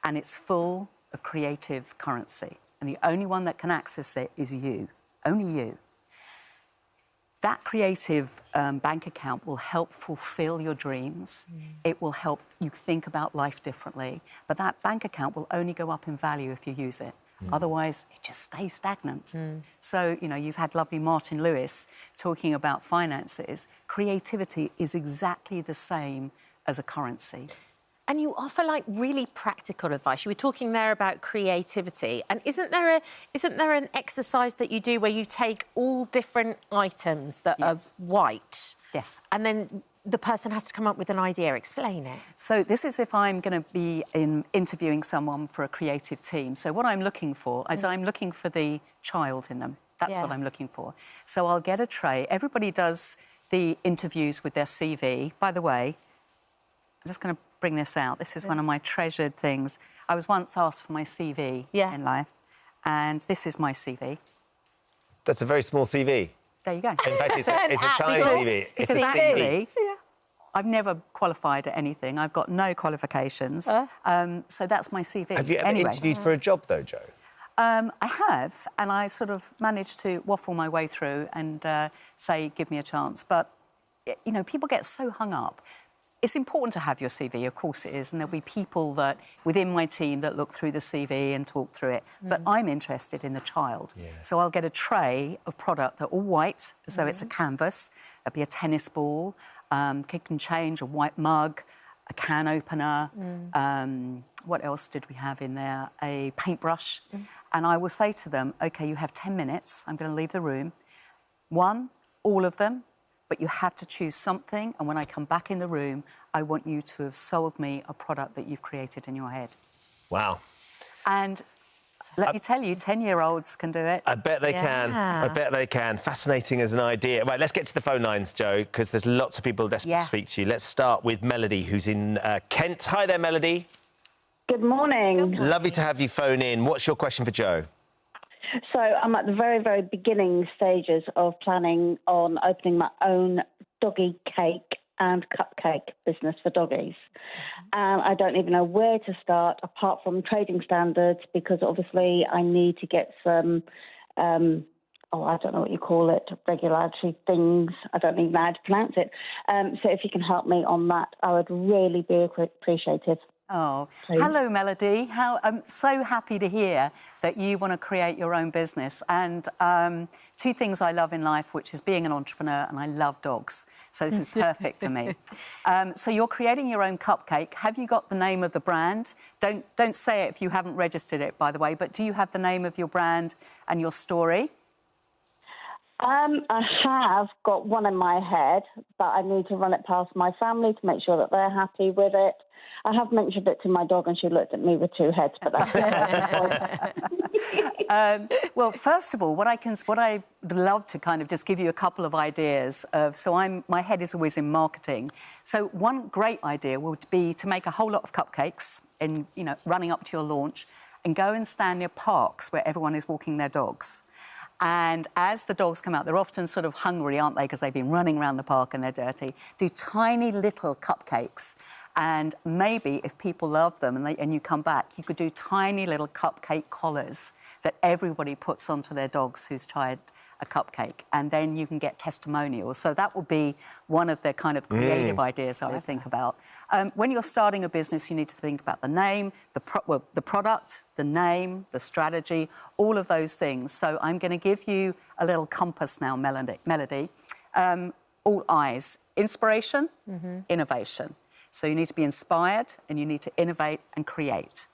And it's full of creative currency. And the only one that can access it is you, only you. That creative bank account will help fulfill your dreams. It will help you think about life differently. But that bank account will only go up in value if you use it. Otherwise, it just stays stagnant. So, you know, you've had lovely Martin Lewis talking about finances. Creativity is exactly the same as a currency. And you offer, like, really practical advice. You were talking there about creativity. And isn't there an exercise that you do where you take all different items that are white? Yes. And then the person has to come up with an idea. Explain it. So this is if I'm going to be interviewing someone for a creative team. So what I'm looking for is I'm looking for the child in them. That's what I'm looking for. So I'll get a tray. Everybody does the interviews with their CV. By the way, I'm just going to bring this out. This is one of my treasured things. I was once asked for my CV in life, and this is my CV. That's a very small CV. There you go. In fact, it's a tiny CV. Because actually, I've never qualified at anything. I've got no qualifications. So that's my CV. Have you ever interviewed for a job, though, Jo? I have, and I sort of managed to waffle my way through and say, give me a chance. But, you know, people get so hung up. It's important to have your CV, of course it is, and there'll be people that within my team that look through the CV and talk through it. But I'm interested in the child. So I'll get a tray of product that are all white, as though it's a canvas. There'll be a tennis ball, kick and change, a white mug, a can opener. What else did we have in there? A paintbrush. And I will say to them, OK, you have 10 minutes. I'm going to leave the room. One, all of them. But you have to choose something, and when I come back in the room, I want you to have sold me a product that you've created in your head. Wow. And let me tell you, 10-year-olds can do it. I bet they can. I bet they can. Fascinating as an idea. Right, let's get to the phone lines, Jo, because there's lots of people desperate to speak to you. Let's start with Melody, who's in Kent. Hi there, Melody. Good morning. Lovely to have you phone in. What's your question for Jo? So I'm at the very, very beginning stages of planning on opening my own doggy cake and cupcake business for doggies. And I don't even know where to start apart from trading standards, because obviously I need to get some, I don't know what you call it, regulatory things. I don't even know how to pronounce it. So if you can help me on that, I would really be appreciative. Oh, hello, Melody. I'm so happy to hear that you want to create your own business. And two things I love in life, which is being an entrepreneur, and I love dogs. So this is perfect for me. So you're creating your own cupcake. Have you got the name of the brand? Don't say it if you haven't registered it, by the way, but do you have the name of your brand and your story? I have got one in my head, but I need to run it past my family to make sure that they're happy with it. I have mentioned it to my dog and she looked at me with two heads, but that's well, first of all, what I would love to kind of just give you a couple of ideas of, my head is always in marketing. So one great idea would be to make a whole lot of cupcakes in, running up to your launch, and go and stand near parks where everyone is walking their dogs. And as the dogs come out, they're often sort of hungry, aren't they? Because they've been running around the park and they're dirty. Do tiny little cupcakes. And maybe if people love them and you come back, you could do tiny little cupcake collars that everybody puts onto their dogs who's tried a cupcake. And then you can get testimonials. So that would be one of the kind of creative ideas I would think about. When you're starting a business, you need to think about the name, the product, the name, the strategy, all of those things. So I'm going to give you a little compass now, Melody. All eyes. Inspiration, innovation. So you need to be inspired and you need to innovate and create.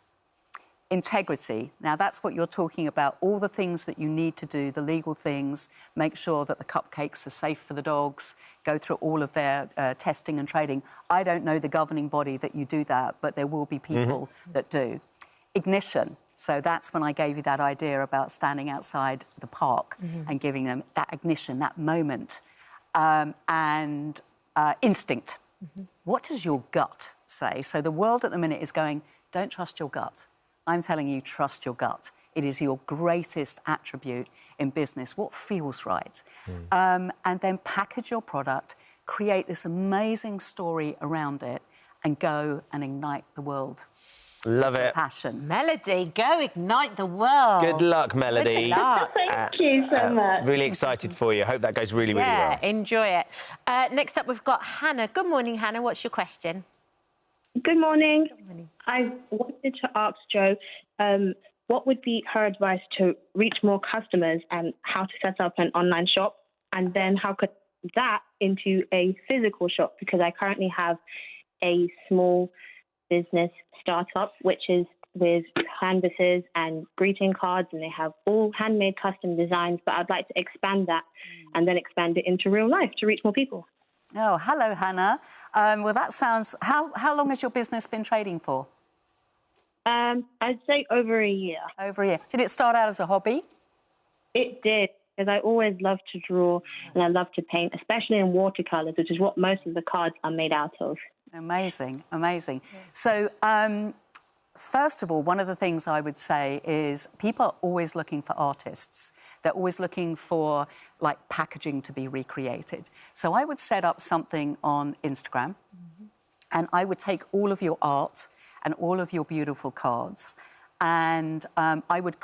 Integrity. Now, that's what you're talking about, all the things that you need to do, the legal things, make sure that the cupcakes are safe for the dogs, go through all of their testing and trading. I don't know the governing body that you do that, but there will be people that do. Ignition. So that's when I gave you that idea about standing outside the park and giving them that ignition, that moment. And instinct. What does your gut say? So the world at the minute is going, don't trust your gut. I'm telling you, trust your gut. It is your greatest attribute in business, what feels right. And then package your product, create this amazing story around it, and go and ignite the world. Love it. Passion. Melody, go ignite the world. Good luck, Melody. Good luck. Thank you so much. Really excited for you. Hope that goes really, really well. Yeah, enjoy it. Next up, we've got Hannah. Good morning, Hannah. What's your question? Good morning. I wanted to ask Jo, what would be her advice to reach more customers and how to set up an online shop? And then how could that into a physical shop? Because I currently have a small business startup, which is with canvases and greeting cards, and they have all handmade custom designs, but I'd like to expand that and then expand it into real life to reach more people. Oh, hello, Hannah. Well, that sounds... How long has your business been trading for? I'd say over a year. Over a year. Did it start out as a hobby? It did, because I always loved to draw and I love to paint, especially in watercolours, which is what most of the cards are made out of. Amazing, amazing. Yeah. So, first of all, one of the things I would say is people are always looking for artists. They're always looking for, like, packaging to be recreated. So I would set up something on Instagram and I would take all of your art and all of your beautiful cards and I would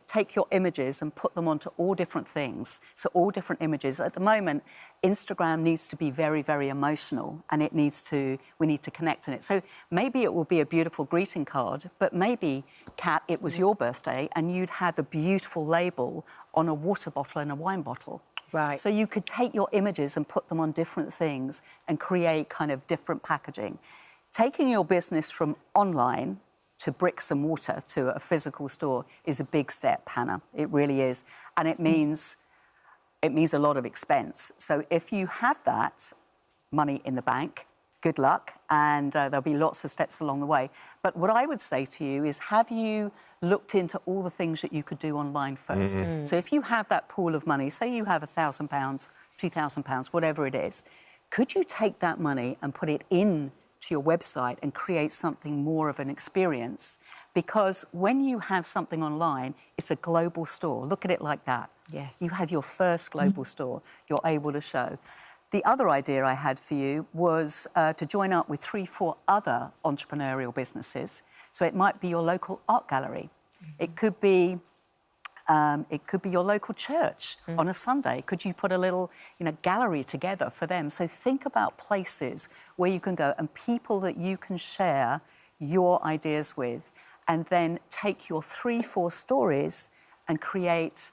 take your images and put them onto all different things. So all different images. At the moment, Instagram needs to be very, very emotional and we need to connect in it. So maybe it will be a beautiful greeting card, but maybe, Kat, it was your birthday and you'd had the beautiful label on a water bottle and a wine bottle. Right. So you could take your images and put them on different things and create kind of different packaging. Taking your business from online to bricks and mortar to a physical store is a big step, Hannah. It really is. And it means a lot of expense. So if you have that money in the bank, good luck, and there'll be lots of steps along the way. But what I would say to you is, have you looked into all the things that you could do online first? So if you have that pool of money, say you have £1,000, £2,000, whatever it is, could you take that money and put it in to your website and create something more of an experience. Because when you have something online, it's a global store. Look at it like that. Yes. You have your first global store you're able to show. The other idea I had for you was to join up with 3-4 other entrepreneurial businesses. So it might be your local art gallery. It could be your local church on a Sunday. Could you put a little, gallery together for them? So think about places where you can go and people that you can share your ideas with, and then take your 3-4 stories and create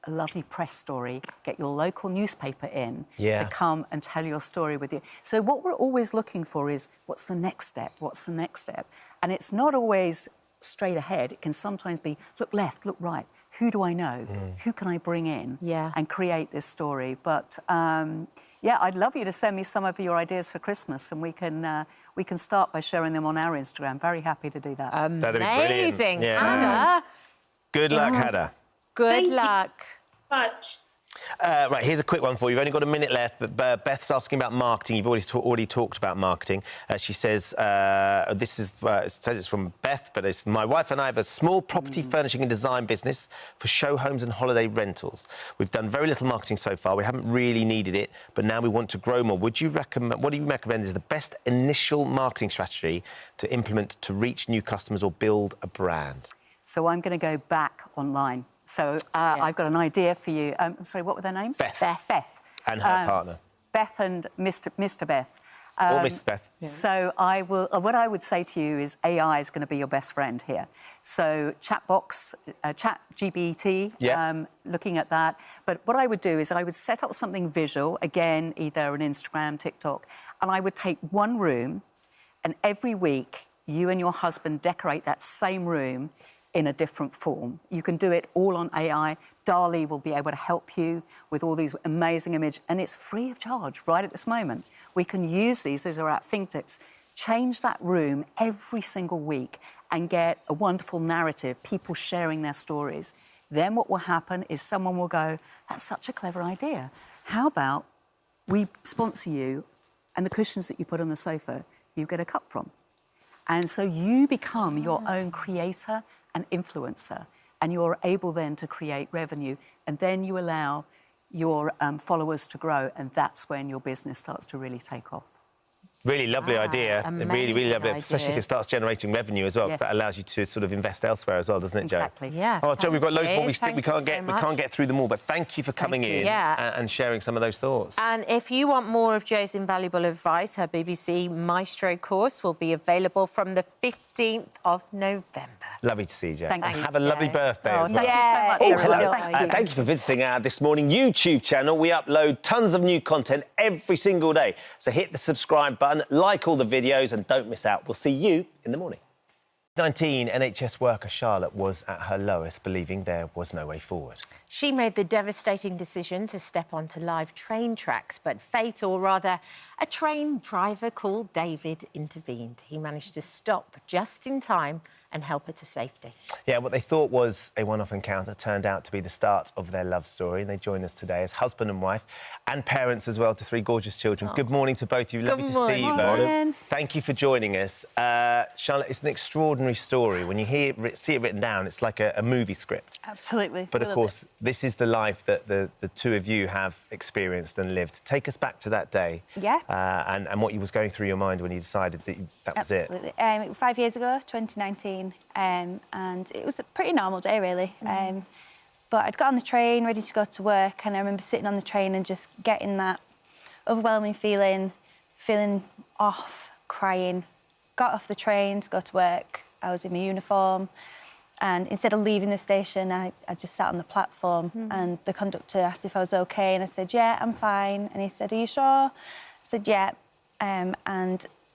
a lovely press story, get your local newspaper in to come and tell your story with you. So what we're always looking for is, what's the next step? What's the next step? And it's not always straight ahead. It can sometimes be, look left, look right. Who do I know? Who can I bring in and create this story? But, I'd love you to send me some of your ideas for Christmas, and we can start by sharing them on our Instagram. Very happy to do that. That'd be brilliant. Amazing, Hannah. Good luck, Hannah. Good luck. Right, here's a quick one for you. You've only got a minute left, but Beth's asking about marketing. You've already talked about marketing. She says, it says it's from Beth, but it's my wife and I have a small property furnishing and design business for show homes and holiday rentals. We've done very little marketing so far. We haven't really needed it, but now we want to grow more. What do you recommend is the best initial marketing strategy to implement to reach new customers or build a brand? So I'm going to go back online. So I've got an idea for you. Sorry, what were their names? Beth. Beth. And her partner. Beth and Mr. Beth. Or Mrs. Beth. Yeah. So what I would say to you is AI is going to be your best friend here. So Chatbox, ChatGPT, looking at that. But what I would do is I would set up something visual, again, either an Instagram, TikTok, and I would take one room, and every week you and your husband decorate that same room in a different form. You can do it all on AI. DALL-E will be able to help you with all these amazing images, and it's free of charge right at this moment. We can use these are at fingertips. Change that room every single week and get a wonderful narrative, people sharing their stories. Then what will happen is someone will go, that's such a clever idea. How about we sponsor you, and the cushions that you put on the sofa, you get a cut from. And so you become your own creator and influencer, and you're able then to create revenue, and then you allow your followers to grow, and that's when your business starts to really take off. Really lovely idea. Really, really lovely, idea. especially if it starts generating revenue as well, because that allows you to sort of invest elsewhere as well, doesn't it, Jo? Exactly. Yeah. Oh, Jo, we've got loads more. We can't get through them all, but thank you for coming in and sharing some of those thoughts. And if you want more of Jo's invaluable advice, her BBC Maestro course will be available from the 15th of November. Lovely to see you, Jo. Thank you. Have a lovely birthday as well. Thank you so much, hello. everyone. Thank you for visiting our This Morning YouTube channel. We upload tons of new content every single day. So hit the subscribe button, like all the videos, and don't miss out. We'll see you in the morning. 19 NHS worker Charlotte was at her lowest, believing there was no way forward. She made the devastating decision to step onto live train tracks, but fate, or rather a train driver called David, intervened. He managed to stop just in time and help her to safety. Yeah, what they thought was a one-off encounter turned out to be the start of their love story. And they join us today as husband and wife and parents as well to 3 gorgeous children. Good morning to both of you. Lovely to see you both. Thank you for joining us. Charlotte, it's an extraordinary story. When you see it written down, it's like a movie script. Absolutely. But of course, this is the life that the two of you have experienced and lived. Take us back to that day. Yeah. And what was going through your mind when you decided that was it. Absolutely. 5 years ago, 2019. And it was a pretty normal day, really. But I'd got on the train, ready to go to work, and I remember sitting on the train and just getting that overwhelming feeling off, crying. Got off the train to go to work. I was in my uniform, and instead of leaving the station, I just sat on the platform, and the conductor asked if I was OK, and I said, yeah, I'm fine. And he said, are you sure? I said, yeah. And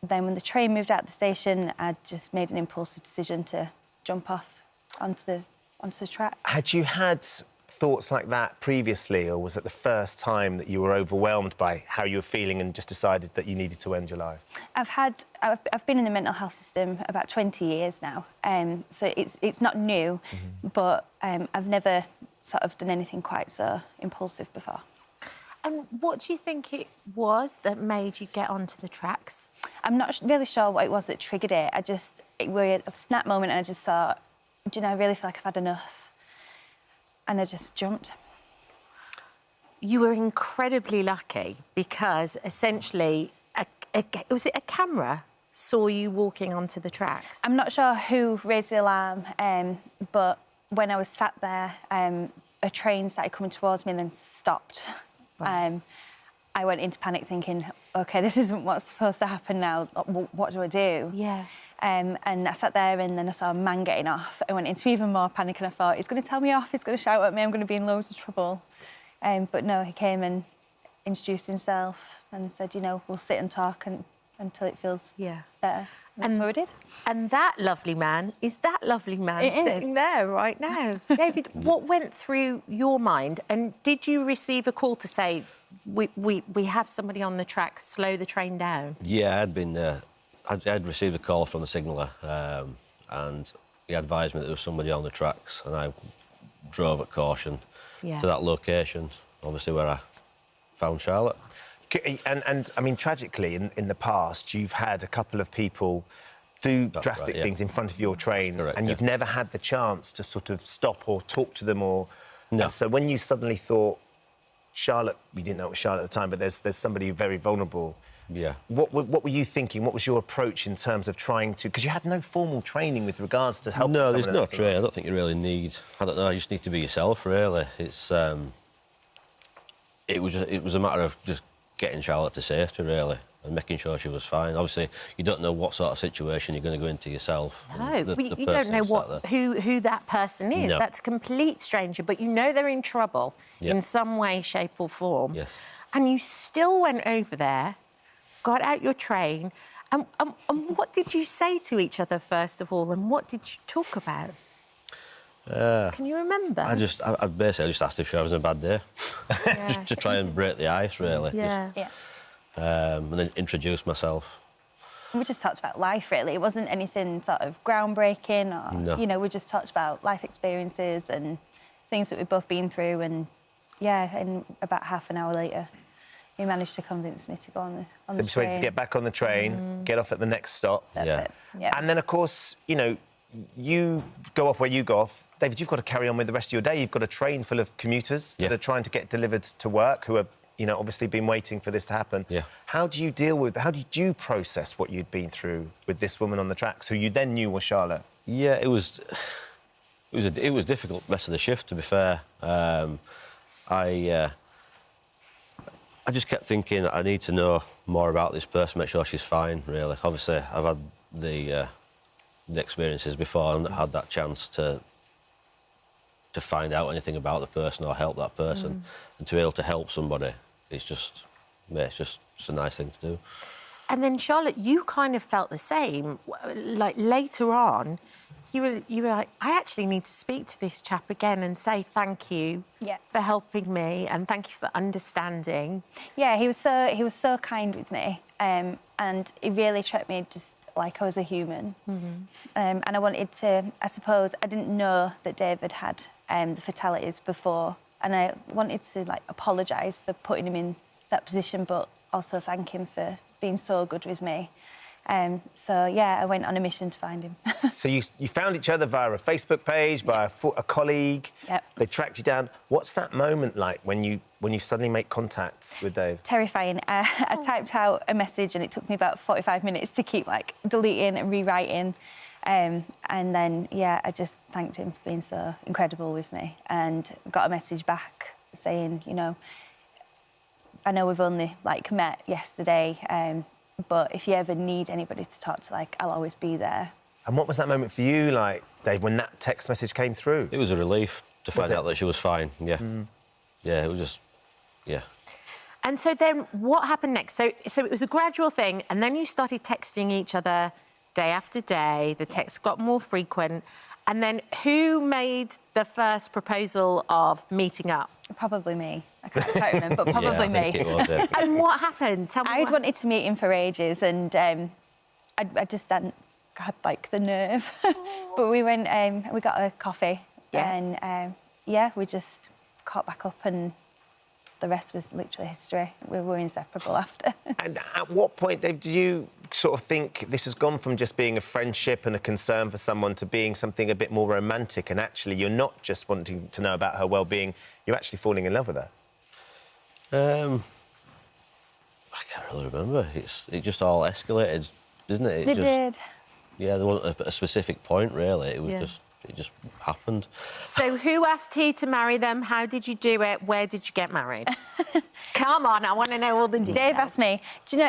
then when the train moved out of the station, I just made an impulsive decision to jump off onto the track. Had you had thoughts like that previously, or was it the first time that you were overwhelmed by how you were feeling and just decided that you needed to end your life? I've been in the mental health system about 20 years now, so it's not new, but I've never sort of done anything quite so impulsive before. And what do you think it was that made you get onto the tracks? I'm not really sure what it was that triggered it. It was a snap moment, and I just thought, do you know, I really feel like I've had enough. And I just jumped. You were incredibly lucky because essentially, was it a camera saw you walking onto the tracks? I'm not sure who raised the alarm, but when I was sat there, a train started coming towards me and then stopped. Right. I went into panic thinking, OK, this isn't what's supposed to happen now. What do I do? Yeah. And I sat there and then I saw a man getting off. I went into even more panic and I thought, he's going to tell me off, he's going to shout at me, I'm going to be in loads of trouble. But no, he came and introduced himself and said, you know, we'll sit and talk until it feels better. And that's what we did. And that lovely man is that lovely man sitting there right now. David, what went through your mind? And did you receive a call to say, we have somebody on the track, slow the train down? Yeah, I'd received a call from the signaller and he advised me that there was somebody on the tracks, and I drove at caution to that location, obviously where I found Charlotte. And I mean, tragically, in the past, you've had a couple of people do drastic things in front of your train, and you've never had the chance to sort of stop or talk to them, or... No. And so when you suddenly thought, Charlotte, you didn't know it was Charlotte at the time, but there's somebody very vulnerable. Yeah. What were you thinking? What was your approach in terms of trying to... Because you had no formal training with regards to helping someone. No, there's no training. I don't think you really need... I don't know, you just need to be yourself, really. It's... It was a matter of just getting Charlotte to safety, really, and making sure she was fine. Obviously, you don't know what sort of situation you're going to go into yourself. No, you don't know who that person is. No. That's a complete stranger, but you know they're in trouble in some way, shape or form. Yes. And you still went over there, got out your train, and what did you say to each other, first of all, and what did you talk about? Can you remember? I basically just asked if she was having a bad day, just to try and break the ice, really. Yeah. And then introduce myself. We just talked about life, really. It wasn't anything sort of groundbreaking, or you know, we just talked about life experiences and things that we've both been through. And and about half an hour later, he managed to convince me to go on the train. So to get back on the train, get off at the next stop. That's it. Yeah. And then, of course, you know, you go off where you go off. David, you've got to carry on with the rest of your day. You've got a train full of commuters that are trying to get delivered to work, who are, you know, obviously been waiting for this to happen. Yeah. How did you process what you'd been through with this woman on the tracks, who you then knew was Charlotte? Yeah, it was difficult rest of the shift, to be fair. I just kept thinking I need to know more about this person, make sure she's fine, really. Obviously, I've had the experiences before and had that chance to find out anything about the person or help that person, and to be able to help somebody, it's just a nice thing to do. And then, Charlotte, you kind of felt the same. Like, later on, you were like, I actually need to speak to this chap again and say thank you for helping me and thank you for understanding. Yeah, he was so kind with me, and he really treated me just like I was a human. And I wanted to, I suppose, I didn't know that David had the fatalities before, and I wanted to, like, apologise for putting him in that position, but also thank him for being so good with me. So, yeah, I went on a mission to find him. So you found each other via a Facebook page, by a colleague. Yep. They tracked you down. What's that moment like when you suddenly make contact with Dave? Terrifying. I typed out a message and it took me about 45 minutes to keep, like, deleting and rewriting. And then, I just thanked him for being so incredible with me, and got a message back saying, you know, I know we've only, like, met yesterday, but if you ever need anybody to talk to, like, I'll always be there. And what was that moment for you, like, Dave, when that text message came through? It was a relief to find out that she was fine, Yeah, it was just, And so then what happened next? So it was a gradual thing, and then you started texting each other day after day. The texts got more frequent. And then who made the first proposal of meeting up? Probably me. I can't remember, but probably me. Think it was, And what happened? Tell me. I'd wanted to meet him for ages, and I just hadn't had, like, the nerve. But we went, we got a coffee, and we just caught back up, and the rest was literally history. We were inseparable after. And at what point, Dave, do you sort of think this has gone from just being a friendship and a concern for someone to being something a bit more romantic, and actually you're not just wanting to know about her well-being, you're actually falling in love with her? I can't really remember. It just all escalated, didn't it? It did. Yeah, there wasn't a specific point, really. It was it just happened. So who asked who to marry them? How did you do it? Where did you get married? Come on, I want to know all the details. Dave asked me. Do you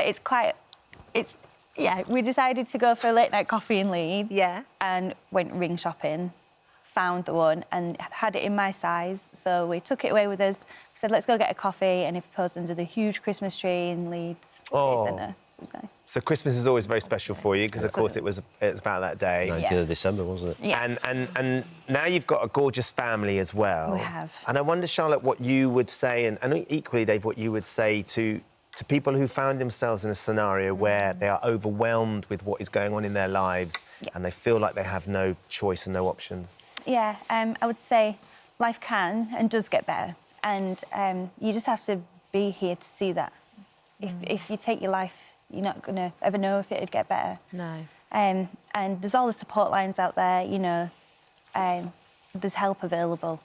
know, we decided to go for a late night coffee in Leeds. Yeah. And went ring shopping, found the one and had it in my size. So we took it away with us. We said, let's go get a coffee. And he proposed under the huge Christmas tree in Leeds. Oh. It was nice. So Christmas is always very special for you because, of course, it's about that day. 19th of December, wasn't it? Yeah. And now you've got a gorgeous family as well. We have. And I wonder, Charlotte, what you would say, and equally, Dave, what you would say to people who found themselves in a scenario where they are overwhelmed with what is going on in their lives and they feel like they have no choice and no options. Yeah, I would say life can and does get better. And you just have to be here to see that. If you take your life, you're not going to ever know if it'd get better. No. And there's all the support lines out there, you know. There's help available.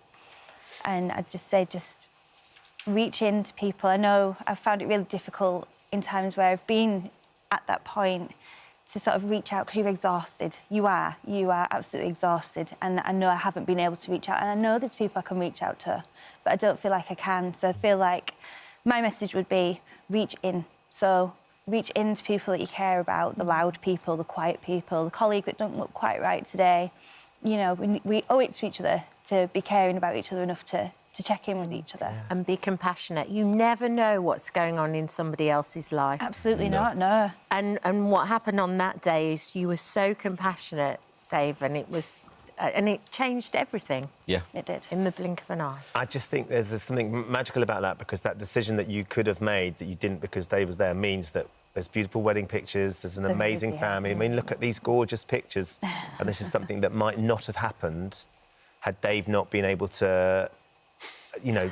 And I'd just say just reach into people. I know I've found it really difficult in times where I've been at that point to sort of reach out because you're exhausted. You are absolutely exhausted. And I know I haven't been able to reach out. And I know there's people I can reach out to, but I don't feel like I can. So I feel like my message would be reach in. So reach into people that you care about, the loud people, the quiet people, the colleague that don't look quite right today. You know, we owe it to each other to be caring about each other enough to check in with each other. And be compassionate. You never know what's going on in somebody else's life. Absolutely not, no. And what happened on that day is you were so compassionate, Dave, and it changed everything. Yeah. It did. In the blink of an eye. I just think there's something magical about that, because that decision that you could have made that you didn't because Dave was there means that there's beautiful wedding pictures, there's an amazing family. I mean, look at these gorgeous pictures. And this is something that might not have happened had Dave not been able to, you know,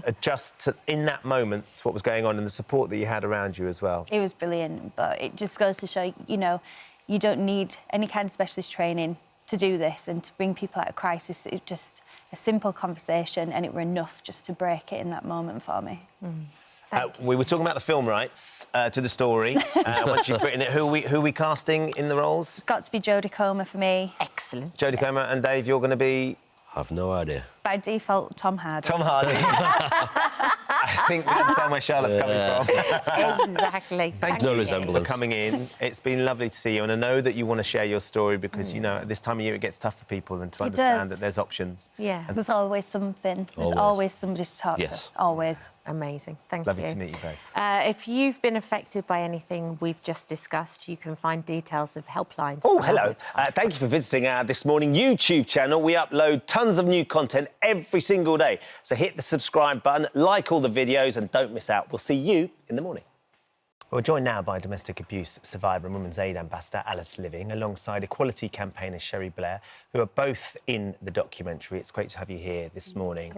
adjust to, in that moment, to what was going on and the support that you had around you as well. It was brilliant, but it just goes to show, you know, you don't need any kind of specialist training to do this and to bring people out of crisis. It's just a simple conversation, and it were enough just to break it in that moment for me. We were talking about the film rights to the story. Once you've written it, who are we casting in the roles? It's got to be Jodie Comer for me. Excellent. Jodie Comer, and Dave, you're going to be... I've no idea. By default, Tom Hardy. Tom Hardy. I think we understand where Charlotte's coming from. Exactly. Thank no you resemblance. for coming in. It's been lovely to see you, and I know that you want to share your story because, you know, at this time of year it gets tough for people and to understand that there's options. Yeah. And there's always something. There's always somebody to talk to. Always. Amazing. Thank Lovely you. to meet you both. If you've been affected by anything we've just discussed, you can find details of helplines. Oh, on our hello. website. Thank you for visiting our This Morning YouTube channel. We upload tons of new content every single day. So hit the subscribe button, like all the videos, and don't miss out. We'll see you in the morning. We're joined now by domestic abuse survivor and Women's Aid Ambassador Alice Living, alongside equality campaigner Sherry Blair, who are both in the documentary. It's great to have you here this morning.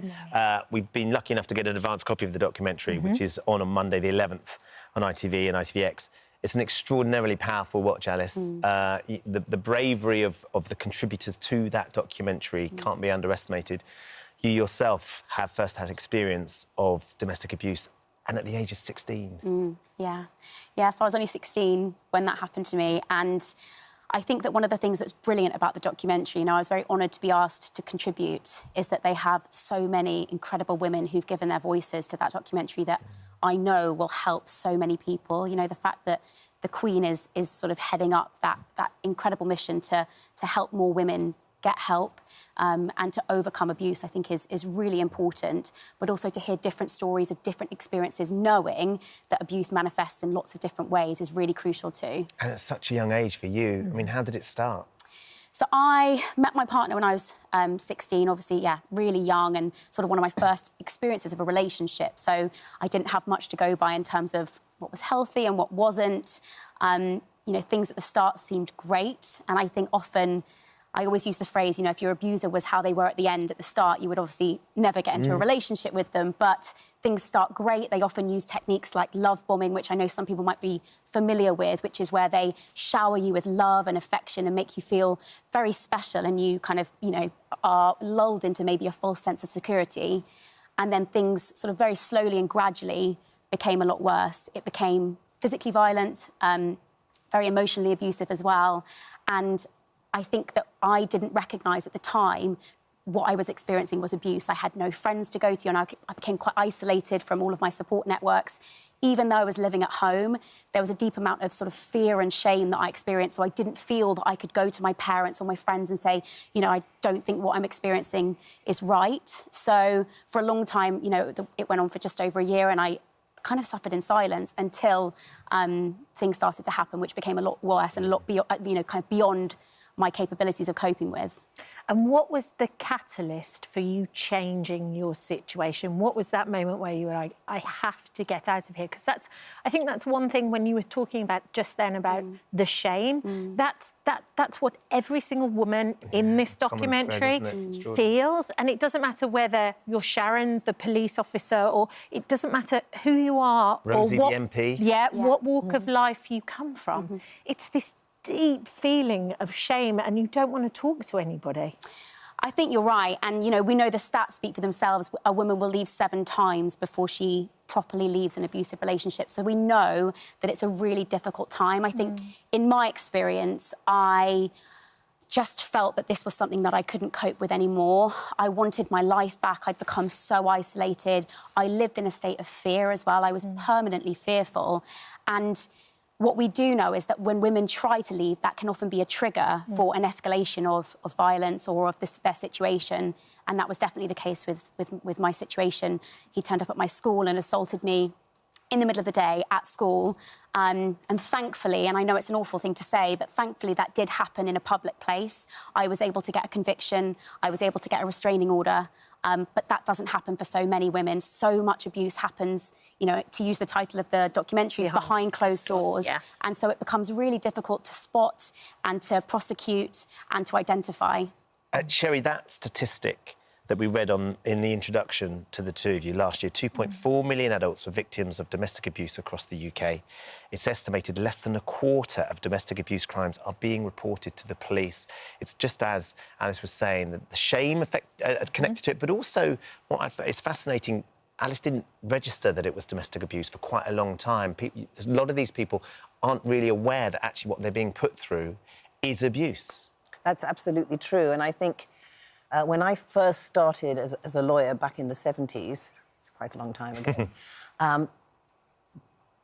We've been lucky enough to get an advance copy of the documentary, which is on Monday the 11th on ITV and ITVX. It's an extraordinarily powerful watch, Alice. The bravery of the contributors to that documentary can't be underestimated. You yourself have first-hand experience of domestic abuse, and at the age of 16. Yeah, so I was only 16 when that happened to me, and I think that one of the things that's brilliant about the documentary, you know, I was very honoured to be asked to contribute, is that they have so many incredible women who've given their voices to that documentary that I know will help so many people. You know, the fact that the Queen is sort of heading up that incredible mission to help more women get help and to overcome abuse, I think is really important, but also to hear different stories of different experiences, knowing that abuse manifests in lots of different ways is really crucial too. And at such a young age for you, I mean, how did it start? So I met my partner when I was 16, obviously, yeah, really young, and sort of one of my first experiences of a relationship. So I didn't have much to go by in terms of what was healthy and what wasn't. You know, things at the start seemed great, and I think often I always use the phrase, you know, if your abuser was how they were at the end, at the start, you would obviously never get into a relationship with them. But things start great. They often use techniques like love bombing, which I know some people might be familiar with, which is where they shower you with love and affection and make you feel very special, and you kind of, you know, are lulled into maybe a false sense of security. And then things sort of very slowly and gradually became a lot worse. It became physically violent, very emotionally abusive as well. And I think that I didn't recognise at the time what I was experiencing was abuse. I had no friends to go to, and I became quite isolated from all of my support networks. Even though I was living at home, there was a deep amount of sort of fear and shame that I experienced, so I didn't feel that I could go to my parents or my friends and say, you know, I don't think what I'm experiencing is right. So for a long time, you know, it went on for just over a year, and I kind of suffered in silence until things started to happen, which became a lot worse and a lot, you know, kind of beyond my capabilities of coping with. And what was the catalyst for you changing your situation? What was that moment where you were like, I have to get out of here? Because I think that's one thing when you were talking about just then about the shame. That's what every single woman in this documentary feels. And it doesn't matter whether you're Sharon, the police officer, or it doesn't matter who you are. Rosie, or what, the MP. Yeah, what walk of life you come from. It's this deep feeling of shame, and you don't want to talk to anybody. I think you're right. And, you know, we know the stats speak for themselves. A woman will leave 7 times before she properly leaves an abusive relationship. So we know that it's a really difficult time. I think, in my experience, I just felt that this was something that I couldn't cope with anymore. I wanted my life back. I'd become so isolated. I lived in a state of fear as well. I was permanently fearful. And what we do know is that when women try to leave, that can often be a trigger for an escalation of violence or of their situation. And that was definitely the case with my situation. He turned up at my school and assaulted me in the middle of the day at school. And thankfully, and I know it's an awful thing to say, but thankfully that did happen in a public place. I was able to get a conviction. I was able to get a restraining order. But that doesn't happen for so many women. So much abuse happens, you know, to use the title of the documentary, behind closed doors. Yeah. And so it becomes really difficult to spot and to prosecute and to identify. Sherry, that statistic that we read in the introduction to the two of you last year, 2.4 million adults were victims of domestic abuse across the UK. It's estimated less than a quarter of domestic abuse crimes are being reported to the police. It's just as Alice was saying, that the shame connected to it, but also it's fascinating, Alice didn't register that it was domestic abuse for quite a long time. A lot of these people aren't really aware that actually what they're being put through is abuse. That's absolutely true. And I think when I first started as a lawyer back in the 70s, it's quite a long time ago,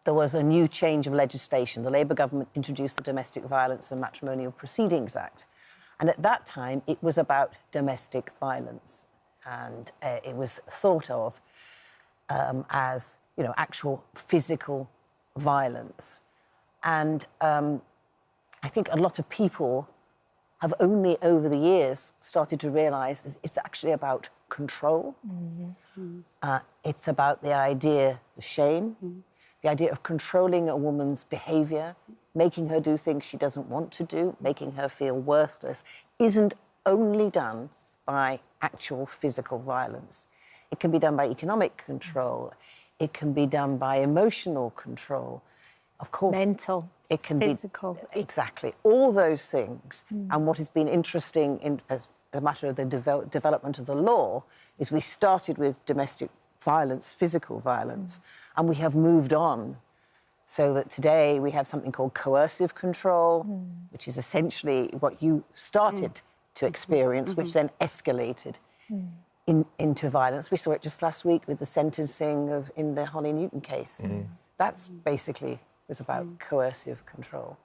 there was a new change of legislation. The Labour government introduced the Domestic Violence and Matrimonial Proceedings Act. And at that time, it was about domestic violence. And it was thought of as, you know, actual physical violence. And I think a lot of people have only over the years started to realise that it's actually about control. It's about the idea, the shame, the idea of controlling a woman's behaviour, making her do things she doesn't want to do, making her feel worthless, isn't only done by actual physical violence. It can be done by economic control. It can be done by emotional control. Of course, mental, it can physical. Be exactly all those things. And what has been interesting as a matter of the development of the law is we started with domestic violence, physical violence, and we have moved on so that today we have something called coercive control, which is essentially what you started to experience, which then escalated into violence. We saw it just last week with the sentencing in the Holly Newton case. That's basically was about coercive control.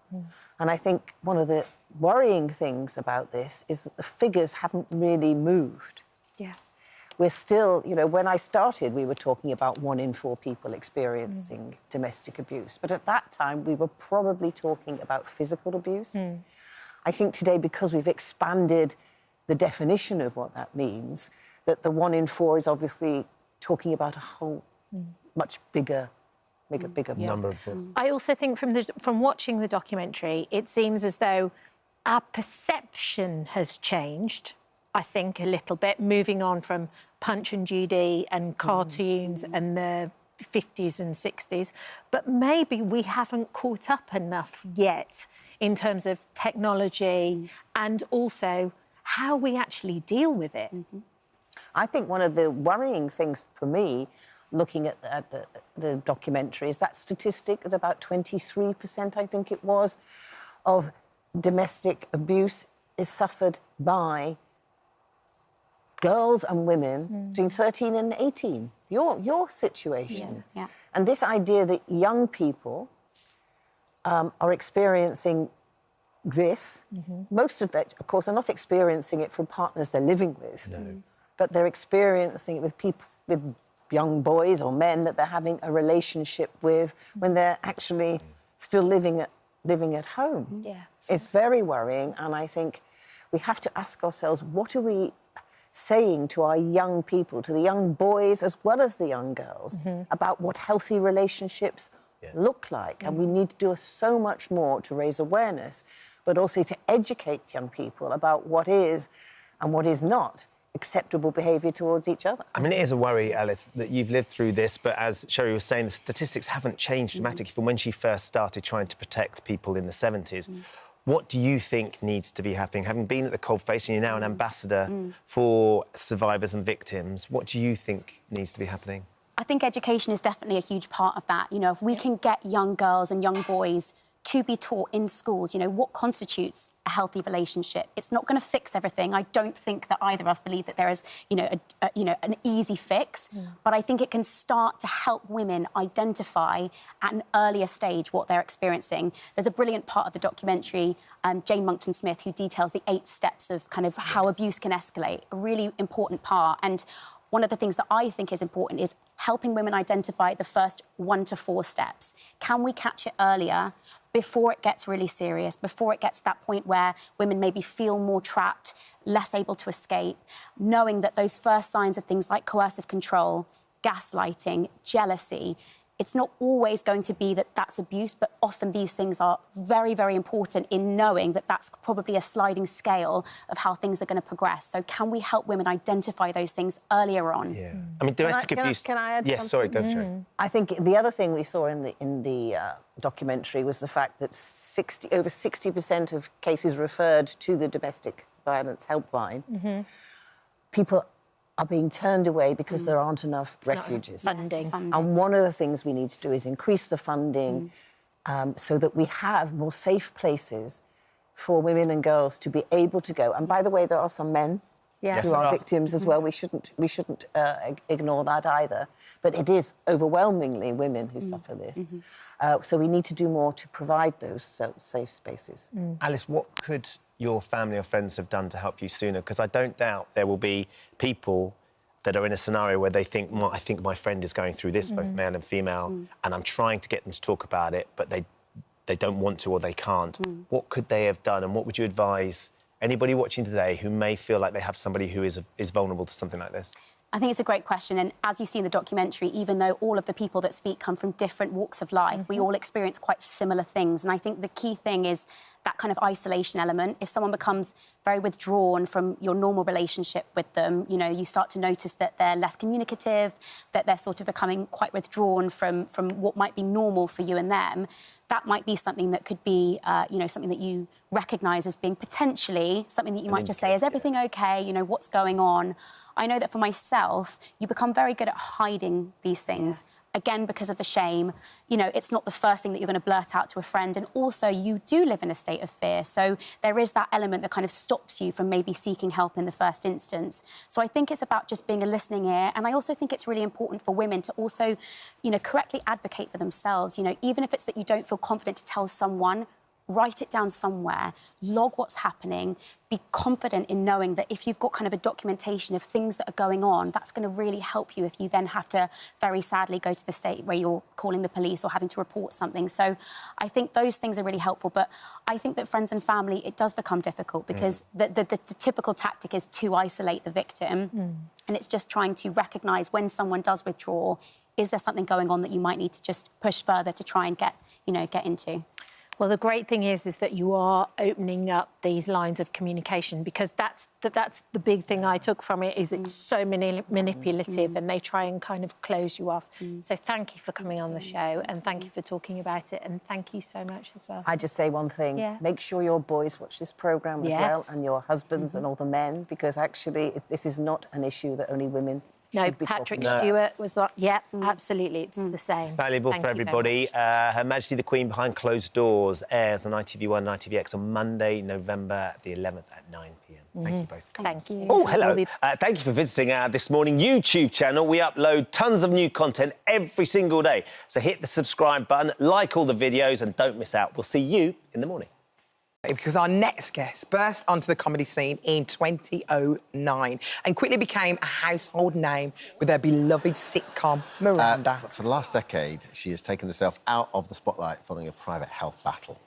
And I think one of the worrying things about this is that the figures haven't really moved. Yeah. We're still, you know, when I started, we were talking about 1 in 4 people experiencing domestic abuse. But at that time, we were probably talking about physical abuse. I think today, because we've expanded the definition of what that means, that the 1 in 4 is obviously talking about a whole much bigger number of people. I also think from watching the documentary, it seems as though our perception has changed, I think, a little bit, moving on from Punch and Judy and cartoons and the 50s and 60s. But maybe we haven't caught up enough yet in terms of technology and also how we actually deal with it. I think one of the worrying things for me, looking at the documentary, is that statistic that about 23%, I think it was, of domestic abuse is suffered by girls and women between 13 and 18. Your situation. Yeah. And this idea that young people are experiencing this, most of that, of course, are not experiencing it from partners they're living with, but they're experiencing it with people, with young boys or men that they're having a relationship with when they're actually still living at home. Yeah. It's very worrying, and I think we have to ask ourselves, what are we saying to our young people, to the young boys as well as the young girls, about what healthy relationships look like? And we need to do so much more to raise awareness, but also to educate young people about what is and what is not acceptable behaviour towards each other. I mean, it is a worry, Alice, that you've lived through this, but as Sherry was saying, the statistics haven't changed dramatically from when she first started trying to protect people in the 70s. What do you think needs to be happening? Having been at the coalface and you're now an ambassador for survivors and victims, what do you think needs to be happening? I think education is definitely a huge part of that. You know, if we can get young girls and young boys to be taught in schools, you know, what constitutes a healthy relationship. It's not going to fix everything. I don't think that either of us believe that there is, you know, an easy fix. But I think it can start to help women identify at an earlier stage what they're experiencing. There's a brilliant part of the documentary, Jane Monckton-Smith, who details the 8 steps of kind of how abuse can escalate. A really important part. And one of the things that I think is important is helping women identify the first 1 to 4 steps. Can we catch it earlier, before it gets really serious, before it gets to that point where women maybe feel more trapped, less able to escape, knowing that those first signs of things like coercive control, gaslighting, jealousy, it's not always going to be that that's abuse, but often these things are very, very important in knowing that that's probably a sliding scale of how things are going to progress. So can we help women identify those things earlier on? Yeah. I mean, domestic abuse... Can I add something? Yes, sorry, go, Sherry. I think the other thing we saw in the documentary was the fact that over 60% of cases referred to the domestic violence helpline, people are being turned away because there aren't enough refuges. Funding. And one of the things we need to do is increase the funding so that we have more safe places for women and girls to be able to go. And by the way, there are some men who are victims as well. We shouldn't ignore that either. But it is overwhelmingly women who suffer this. So we need to do more to provide those safe spaces. Alice, what could your family or friends have done to help you sooner? Because I don't doubt there will be people that are in a scenario where they think, I think my friend is going through this, both male and female, and I'm trying to get them to talk about it, but they don't want to or they can't. What could they have done, and what would you advise anybody watching today who may feel like they have somebody who is vulnerable to something like this? I think it's a great question, and as you see in the documentary, even though all of the people that speak come from different walks of life, we all experience quite similar things. And I think the key thing is that kind of isolation element. If someone becomes very withdrawn from your normal relationship with them, you know, you start to notice that they're less communicative, that they're sort of becoming quite withdrawn from what might be normal for you and them. That might be something that could be, you know, something that you recognise as being potentially something that you might just say, is everything okay? You know, what's going on? I know that for myself, you become very good at hiding these things. Again, because of the shame, you know, it's not the first thing that you're going to blurt out to a friend. And also, you do live in a state of fear. So there is that element that kind of stops you from maybe seeking help in the first instance. So I think it's about just being a listening ear. And I also think it's really important for women to also, you know, correctly advocate for themselves. You know, even if it's that you don't feel confident to tell someone, write it down somewhere, log what's happening, be confident in knowing that if you've got kind of a documentation of things that are going on, that's going to really help you if you then have to, very sadly, go to the state where you're calling the police or having to report something. So I think those things are really helpful. But I think that friends and family, it does become difficult because the typical tactic is to isolate the victim. And it's just trying to recognise when someone does withdraw, is there something going on that you might need to just push further to try and get into? Well, the great thing is that you are opening up these lines of communication, because that's the big thing I took from it, is it's so manipulative and they try and kind of close you off. So thank you for coming on the show, and thank you for talking about it, and thank you so much as well. I just say one thing. Yeah. Make sure your boys watch this programme as well, and your husbands and all the men, because actually this is not an issue that only women should be Patrick talking about. Stewart was like, yeah, absolutely, it's the same. Valuable Thank for you very everybody. Her Majesty the Queen Behind Closed Doors airs on ITV1 and ITVX on Monday, November the 11th at 9 p.m. Thank you both. Thank you. Oh, hello. Thank you for visiting our This Morning YouTube channel. We upload tons of new content every single day. So hit the subscribe button, like all the videos, and don't miss out. We'll see you in the morning. Because our next guest burst onto the comedy scene in 2009 and quickly became a household name with her beloved sitcom Miranda. But for the last decade, she has taken herself out of the spotlight following a private health battle.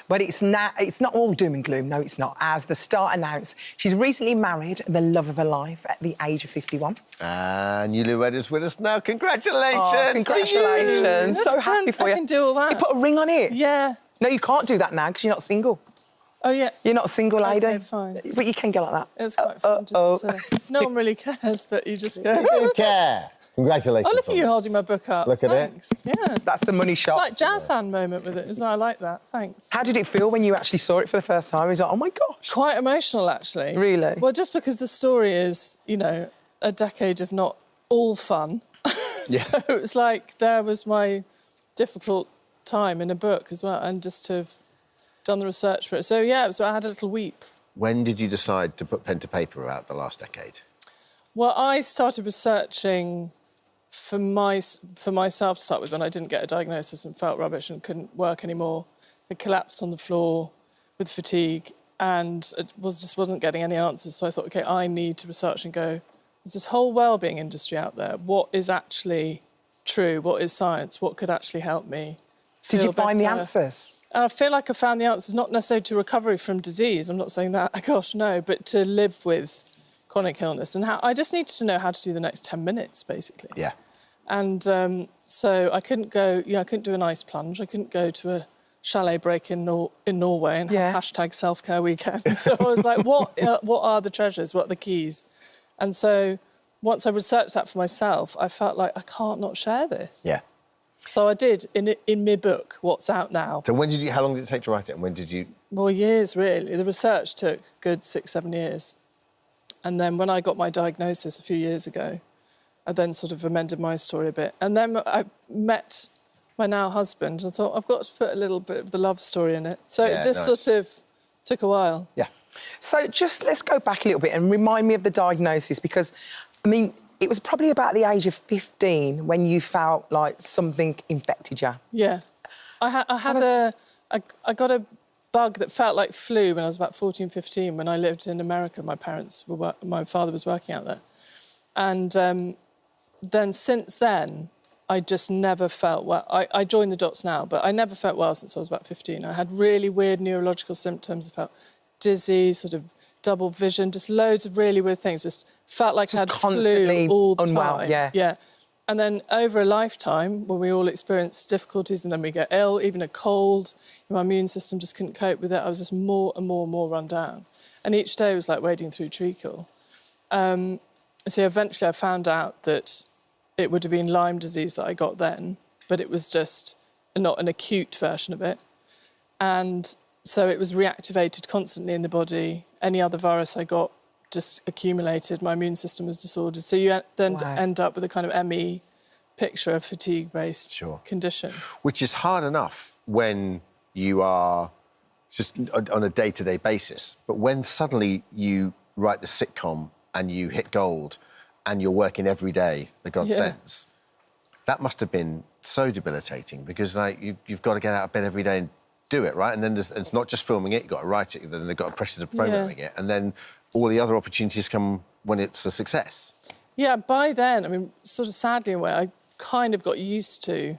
But it's not all doom and gloom, no, it's not. As the star announced, she's recently married the love of her life at the age of 51. And newlywed is with us now. Congratulations! Oh, congratulations. So happy for you. I can do all that. You put a ring on it? Yeah. No, you can't do that now because you're not single. Oh, yeah. You're not a single lady. Okay, fine. But you can go like that. It's quite fun. No one really cares, but you just go. You do care. Congratulations. Oh, look at you holding my book up. Look at Thanks. it. Yeah. That's the money shot. It's like jazz hand moment with it, isn't it? I like that. Thanks. How did it feel when you actually saw it for the first time? It was like, oh, my gosh. Quite emotional, actually. Really? Well, just because the story is, you know, a decade of not all fun. Yeah. So it was like, there was my difficult time in a book as well, and just to have done the research for it. So, yeah, I had a little weep. When did you decide to put pen to paper about the last decade? Well, I started researching for myself to start with when I didn't get a diagnosis and felt rubbish and couldn't work anymore. I collapsed on the floor with fatigue and just wasn't getting any answers. So I thought, OK, I need to research and go, there's this whole wellbeing industry out there. What is actually true? What is science? What could actually help me feel Did you find the better? answers? I feel like I found the answers, not necessarily to recovery from disease. I'm not saying that, gosh, no, but to live with chronic illness. And I just needed to know how to do the next 10 minutes, basically. Yeah. And so I couldn't go, I couldn't do an ice plunge. I couldn't go to a chalet break in Norway and have hashtag self-care weekend. So I was like, what are the treasures? What are the keys? And so once I researched that for myself, I felt like I can't not share this. Yeah. So I did in my book, What's Out Now. So how long did it take to write it, and when did you... Well, years, really. The research took a good 6-7 years. And then when I got my diagnosis a few years ago, I then sort of amended my story a bit. And then I met my now husband and thought, I've got to put a little bit of the love story in it. So it just sort of took a while. Yeah. So just let's go back a little bit and remind me of the diagnosis, because, I mean, it was probably about the age of 15 when you felt like something infected you. Yeah. I got a bug that felt like flu when I was about 14, 15, when I lived in America. My father was working out there. And then since then, I just never felt well. I joined the dots now, but I never felt well since I was about 15. I had really weird neurological symptoms. I felt dizzy, sort of double vision, just loads of really weird things. Just felt like I had flu all the time. Yeah. And then over a lifetime, when we all experience difficulties and then we get ill, even a cold, my immune system just couldn't cope with it. I was just more and more and more run down. And each day was like wading through treacle. So eventually I found out that it would have been Lyme disease that I got then, but it was just not an acute version of it. And so it was reactivated constantly in the body. Any other virus I got just accumulated. My immune system was disordered. So you then end up with a kind of ME picture, a fatigue-based condition. Which is hard enough when you are just on a day-to-day basis. But when suddenly you write the sitcom and you hit gold and you're working every day, the God sends, that must have been so debilitating, because like you've got to get out of bed every day and do it, right? And then it's not just filming it, you've got to write it, then they've got a pressure to programming it, and then all the other opportunities come when it's a success. Yeah, by then, I mean, sort of sadly in a way, I kind of got used to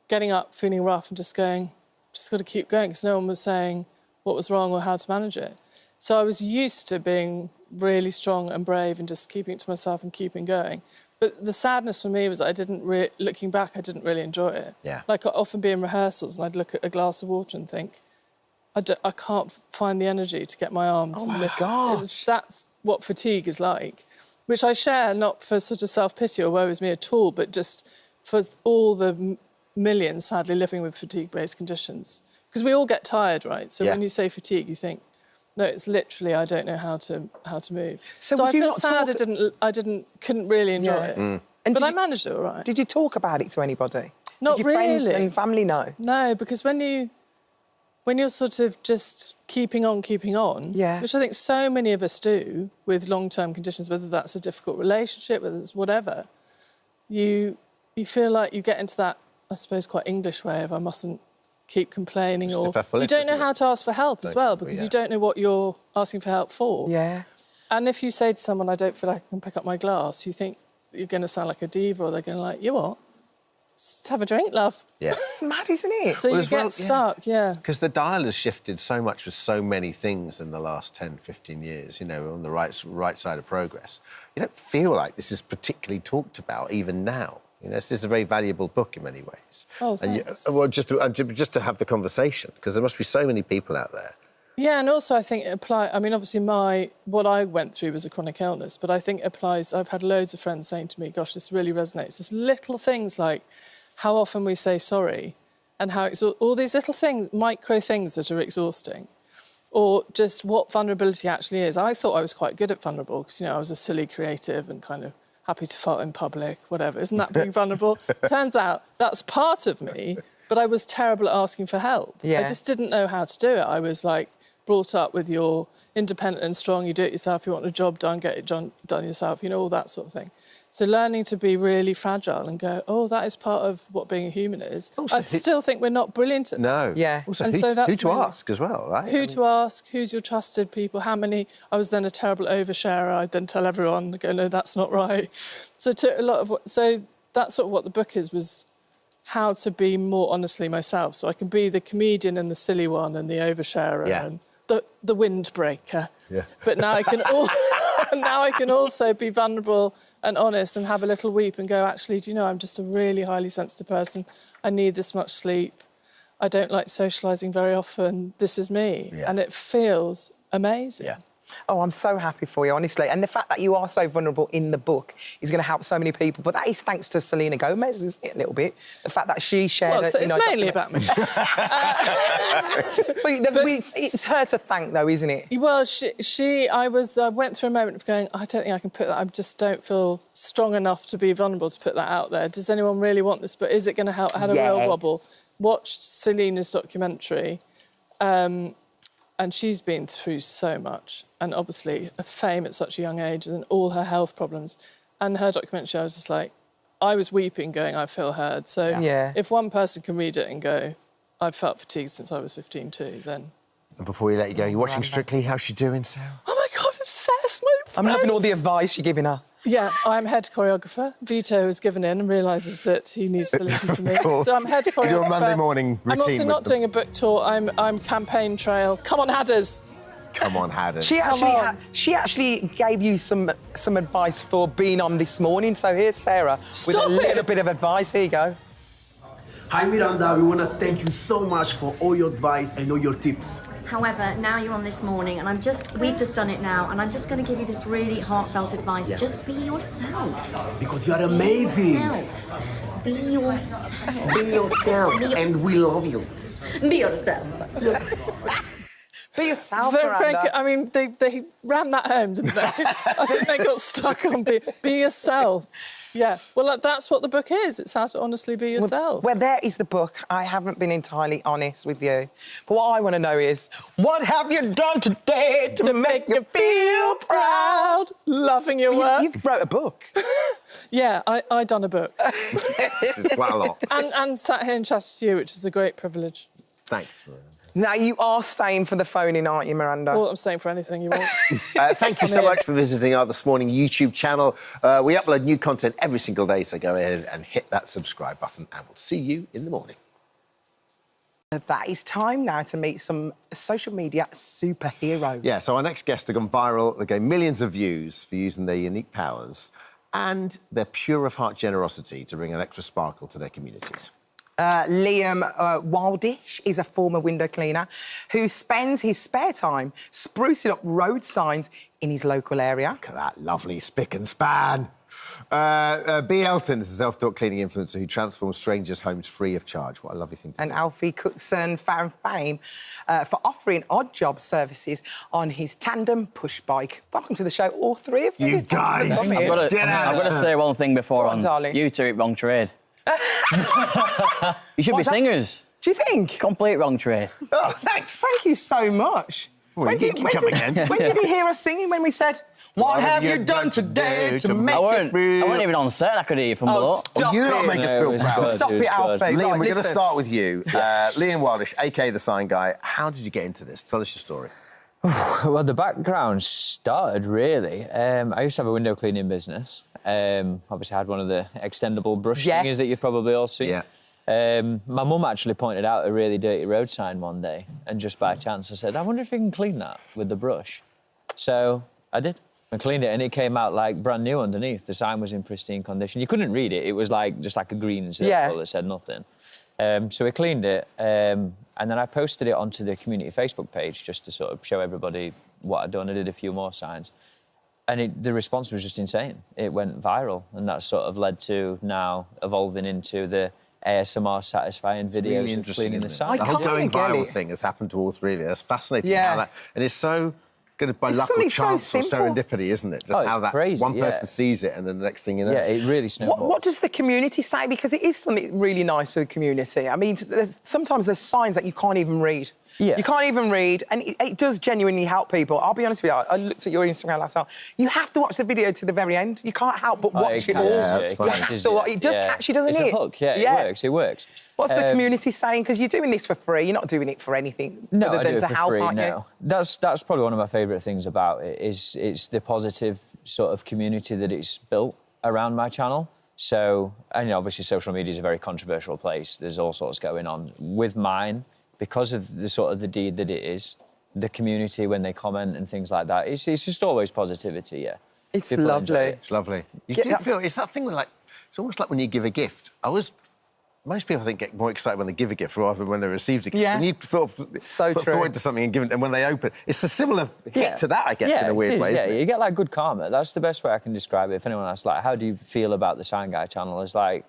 getting up, feeling rough and just going, just got to keep going, because no one was saying what was wrong or how to manage it. So I was used to being really strong and brave and just keeping it to myself and keeping going. But the sadness for me was that I didn't looking back, I didn't really enjoy it. Yeah. Like, I'd often be in rehearsals and I'd look at a glass of water and think, I can't find the energy to get my arm to lift. That's what fatigue is like, which I share not for sort of self-pity or woe is me at all, but just for all the millions, sadly, living with fatigue-based conditions. Because we all get tired, right? So when you say fatigue, you think, no, it's literally I don't know how to move. So I felt sad couldn't really enjoy it. But I managed it all right. Did you talk about it to anybody? Not Did your really. friends and family know? No, because when you're sort of just keeping on, which I think so many of us do with long-term conditions, whether that's a difficult relationship, whether it's whatever, you feel like you get into that, I suppose, quite English way of I mustn't keep complaining, or you don't know how to ask for help as well, because you don't know what you're asking for help for. Yeah. And if you say to someone, I don't feel like I can pick up my glass, you think you're going to sound like a diva, or they're going to like, you what? Just have a drink, love. Yeah. It's mad, isn't it? So you get stuck, yeah. Because the dial has shifted so much with so many things in the last 10, 15 years, you know, on the right side of progress. You don't feel like this is particularly talked about even now. You know, this is a very valuable book in many ways. Oh, thanks. And just to have the conversation, because there must be so many people out there. Yeah, and also I think it applies... I mean, obviously what I went through was a chronic illness, but I think it applies... I've had loads of friends saying to me, gosh, this really resonates. There's little things like how often we say sorry and how all these little things, micro things that are exhausting, or just what vulnerability actually is. I thought I was quite good at vulnerable because, you know, I was a silly creative and kind of happy to fart in public, whatever. Isn't that being vulnerable? Turns out that's part of me, but I was terrible at asking for help. Yeah. I just didn't know how to do it. I was, like, brought up with you're independent and strong, you do it yourself, you want a job done, get it done yourself, you know, all that sort of thing. So learning to be really fragile and go, oh, that is part of what being a human is. Also, I still think we're not brilliant at No. Yeah. Also, and who, so that's who to ask as well, right? Who to ask, who's your trusted people, how many... I was then a terrible oversharer. I'd then tell everyone, go, no, that's not right. So it took a lot of... So that's sort of what the book is, was how to be more honestly myself. So I can be the comedian and the silly one and the oversharer and the windbreaker. Yeah. But now I can now I can also be vulnerable and honest and have a little weep and go, actually, do you know, I'm just a really highly sensitive person. I need this much sleep. I don't like socialising very often. This is me. Yeah. And it feels amazing. Yeah. Oh, I'm so happy for you, honestly. And the fact that you are so vulnerable in the book is going to help so many people. But that is thanks to Selena Gomez, isn't it, a little bit? The fact that she shared... Well, so it's mainly about me. It's her to thank, though, isn't it? Well, I went through a moment of going, I don't think I can put that... I just don't feel strong enough to be vulnerable to put that out there. Does anyone really want this? But is it going to help? I had a real wobble. Watched Selena's documentary, and she's been through so much, and obviously a fame at such a young age and all her health problems. And her documentary, I was just like, I was weeping going, I feel heard. So if one person can read it and go, I've felt fatigued since I was 15 too, then... And before we let you go, you're watching Strictly. How's she doing, Sarah? Oh, my God, I'm obsessed, my friend. I'm loving all the advice you're giving her. Yeah, I'm head choreographer. Vito has given in and realises that he needs to listen to me. So I'm head choreographer. You do a Monday morning routine. I'm also not doing a book tour. I'm campaign trail. Come on, Hadders. Come on, Hadders. She actually gave you some advice for being on this morning. So here's Sarah with a little bit of advice. Here you go. Hi, Miranda. We want to thank you so much for all your advice and all your tips. However, now you're on this morning, and we've just done it now, and I'm just going to give you this really heartfelt advice. Yeah. Just be yourself. Because you are amazing. Be yourself. Be yourself, and we love you. Be yourself. Be yourself, I mean, they ran that home, didn't they? I think they got stuck on be yourself. Yeah, well, that's what the book is. It's how to honestly be yourself. Well, there is the book. I haven't been entirely honest with you. But what I want to know is, what have you done today to make you feel proud? Loving your work. You wrote a book. Yeah, I done a book. It's quite a lot. And sat here and chatted to you, which is a great privilege. Thanks, Miranda. Now, you are staying for the phone-in, aren't you, Miranda? Well, I'm staying for anything you want. Thank you so much for visiting our This Morning YouTube channel. We upload new content every single day, so go ahead and hit that subscribe button, and we'll see you in the morning. That is time now to meet some social media superheroes. Yeah, so our next guests have gone viral. They gained millions of views for using their unique powers and their pure-of-heart generosity to bring an extra sparkle to their communities. Liam Wildish is a former window cleaner who spends his spare time sprucing up road signs in his local area. Look at that lovely spick and span. B. Elton is a self-taught cleaning influencer who transforms strangers' homes free of charge. What a lovely thing to do. And Alfie Cookson found fame for offering odd job services on his tandem push bike. Welcome to the show, all three of you. You guys, I've got to say one thing before on. Darling. You two, wrong trade. You should be singers. Do you think? Complete wrong trade. Oh, thanks. Thank you so much. Well, when did you hear us singing when we said, "What have you done today to make it through?" I wasn't even on set. I could hear you from below. You not make us feel proud. Stop it, Alfie. Liam, we're going to start with you. Liam Wildish, a.k.a. The Sign Guy. How did you get into this? Tell us your story. Well, the background started, really. I used to have a window cleaning business. Obviously, I had one of the extendable brush thingies that you've probably all seen. Yeah. My mum actually pointed out a really dirty road sign one day, and just by chance I said, I wonder if you can clean that with the brush. So I did. I cleaned it, and it came out like brand new underneath. The sign was in pristine condition. You couldn't read it. It was like just like a green circle that said nothing. So we cleaned it, and then I posted it onto the community Facebook page just to sort of show everybody what I'd done. I did a few more signs. And the response was just insane. It went viral, and that sort of led to now evolving into the ASMR satisfying videos really of cleaning the sign. The whole going viral thing has happened to all three of you. That's fascinating. How that, and it's so good by luck or chance or serendipity, isn't it? Just how that crazy, one person sees it and then the next thing you know. Yeah, it really snowballs. What does the community say? Because it is something really nice for the community. I mean, sometimes there's signs that you can't even read. Yeah. You can't even read, and it does genuinely help people. I'll be honest with you, I looked at your Instagram last night. You have to watch the video to the very end. You can't help but watch it all. It does catch you, doesn't it's it? It's a hook, it works. What's the community saying? Because you're doing this for free. You're not doing it for anything other than to help, aren't you? That's probably one of my favourite things about it, is it's the positive sort of community that it's built around my channel. So, and obviously social media is a very controversial place. There's all sorts going on. With mine, because of the sort of the deed that it is, the community when they comment and things like that, it's just always positivity, yeah. It's People lovely. It's lovely. You do feel, it's that thing like, it's almost like when you give a gift. Most people, I think, get more excited when they give a gift rather than when they receive a gift. Yeah. When you put thought into something and give it, and when they open, it's a similar hit to that, I guess, in a weird way. Yeah, you get like good karma. That's the best way I can describe it. If anyone asks, like, how do you feel about the Sign Guy channel? It's like,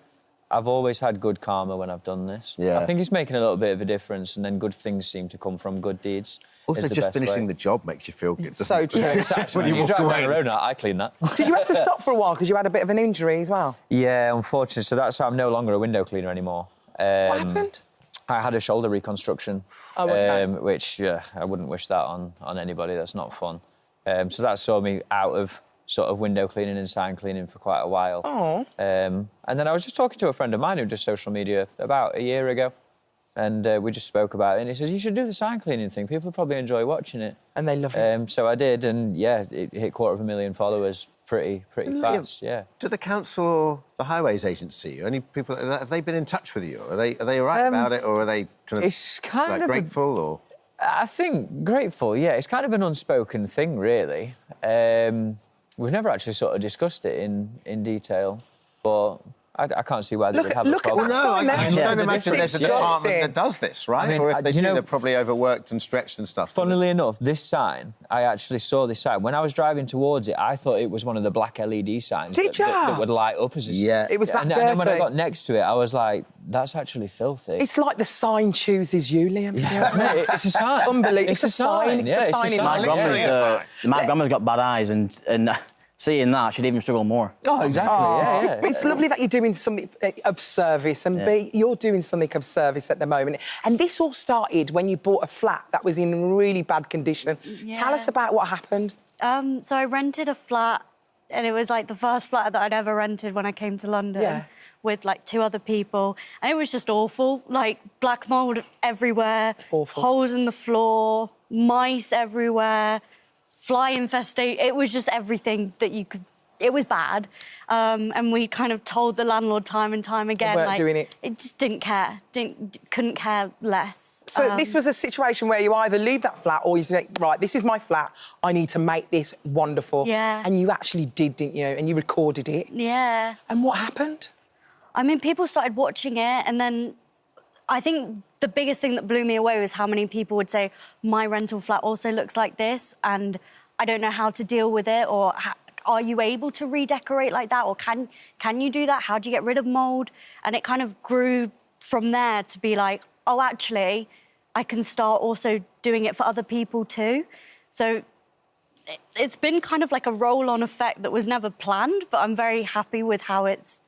I've always had good karma when I've done this. Yeah. I think it's making a little bit of a difference, and then good things seem to come from good deeds. Also, just finishing the job makes you feel good, doesn't it? Yeah, exactly. When you drive down the road now, I clean that. Did you have to stop for a while because you had a bit of an injury as well? Yeah, unfortunately. So that's why I'm no longer a window cleaner anymore. What happened? I had a shoulder reconstruction, which I wouldn't wish that on anybody. That's not fun. So that saw me out of sort of window cleaning and sign cleaning for quite a while. Oh. And then I was just talking to a friend of mine who does social media about a year ago, and we just spoke about it, and he says, you should do the sign cleaning thing. People probably enjoy watching it. And they love it. So I did, and yeah, it hit 250,000 followers pretty fast, yeah. Do the council or the highways agency, any people, have they been in touch with you? Are they all right about it, or are they kind of, it's kind of grateful, or...? I think grateful, yeah. It's kind of an unspoken thing, really. We've never actually sort of discussed it in detail, but I can't see why they would have a problem. I don't imagine there's a department that does this, right? I mean, or if they do, they're probably overworked and stretched and stuff. Funnily enough, this sign, I actually saw this sign. When I was driving towards it, I thought it was one of the black LED signs that would light up as a... Yeah. It was that dirty. And then when I got next to it, I was like, that's actually filthy. It's like the sign chooses you, Liam. Yeah, it's a sign. Unbelievable. It's a sign. Yeah, it's a sign. My grandma's got bad eyes, and seeing that, she'd even struggle more. Oh, exactly, yeah. But it's lovely that you're doing something of service, and B, you're doing something of service at the moment. And this all started when you bought a flat that was in really bad condition. Yeah. Tell us about what happened. So I rented a flat, and it was like the first flat that I'd ever rented when I came to London with like 2 other people. And it was just awful, like black mould everywhere, holes in the floor, mice everywhere, fly infestation. It was just everything that you could it was bad. And we kind of told the landlord time and time again. They weren't doing it. It just didn't care. Couldn't care less. So this was a situation where you either leave that flat or you say, right, this is my flat, I need to make this wonderful. Yeah. And you actually did, didn't you? And you recorded it. Yeah. And what happened? I mean, people started watching it, and then I think the biggest thing that blew me away was how many people would say, my rental flat also looks like this, and I don't know how to deal with it, or are you able to redecorate like that, or can you do that? How do you get rid of mould? And it kind of grew from there to be like, oh, actually, I can start also doing it for other people too. So it's been kind of like a roll-on effect that was never planned, but I'm very happy with how it's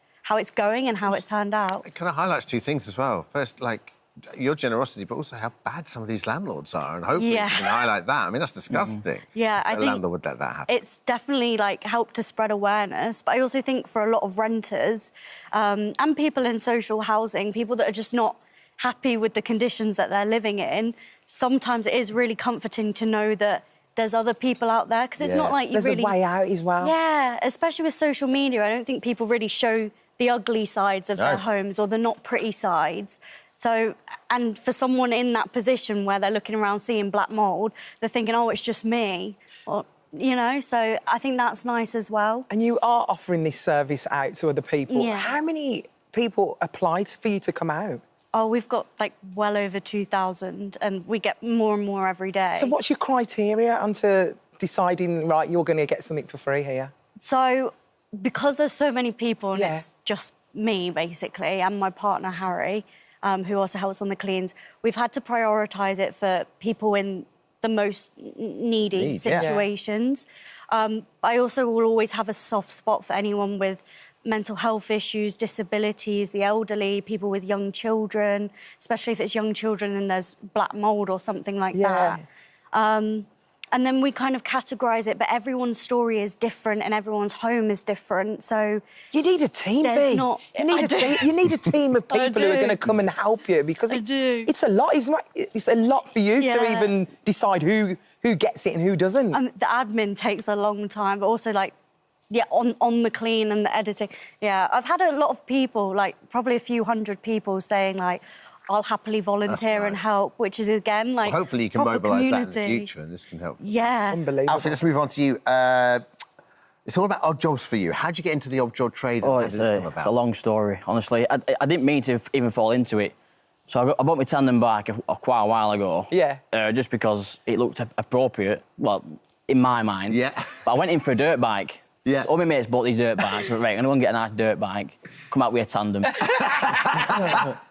going and how it's turned out. It kind of highlights two things as well. First, like, your generosity, but also how bad some of these landlords are, and hopefully you can highlight that. I mean, that's disgusting. Yeah, I a think landlord would let that happen. It's definitely, like, helped to spread awareness, but I also think for a lot of renters and people in social housing, people that are just not happy with the conditions that they're living in, sometimes it is really comforting to know that there's other people out there, because it's not like you There's really... a way out as well. Yeah, especially with social media, I don't think people really show the ugly sides of their homes or the not pretty sides. So, and for someone in that position where they're looking around seeing black mould, they're thinking, oh, it's just me, or, you know, so I think that's nice as well. And you are offering this service out to other people. Yeah. How many people applied for you to come out? Oh, we've got, like, well over 2,000, and we get more and more every day. So what's your criteria onto deciding, right, you're going to get something for free here? So, because there's so many people, and it's just me, basically, and my partner, Harry, who also helps on the cleans, we've had to prioritise it for people in the most needy situations. I also will always have a soft spot for anyone with mental health issues, disabilities, the elderly, people with young children, especially if it's young children and there's black mould or something like that. And then we kind of categorise it, but everyone's story is different and everyone's home is different, so... You need a team, B. You need a team of people who are going to come and help you, because it's a lot, isn't it? It's a lot for you to even decide who gets it and who doesn't. The admin takes a long time, but also, like, on the clean and the editing. Yeah, I've had a lot of people, like, probably a few hundred people saying, like, I'll happily volunteer and help, which is, again, like, well, hopefully you can mobilise that in the community. future, and this can help. Yeah. Unbelievable. Alfie, let's move on to you. It's all about odd jobs for you. How'd you get into the odd job trade? Oh, it's a long story, honestly. I didn't mean to even fall into it. So I bought my tandem bike quite a while ago. Yeah. Just because it looked appropriate, well, in my mind. Yeah. But I went in for a dirt bike. Yeah. All my mates bought these dirt bikes. Right, I'm going to get a nice dirt bike, come out with a tandem.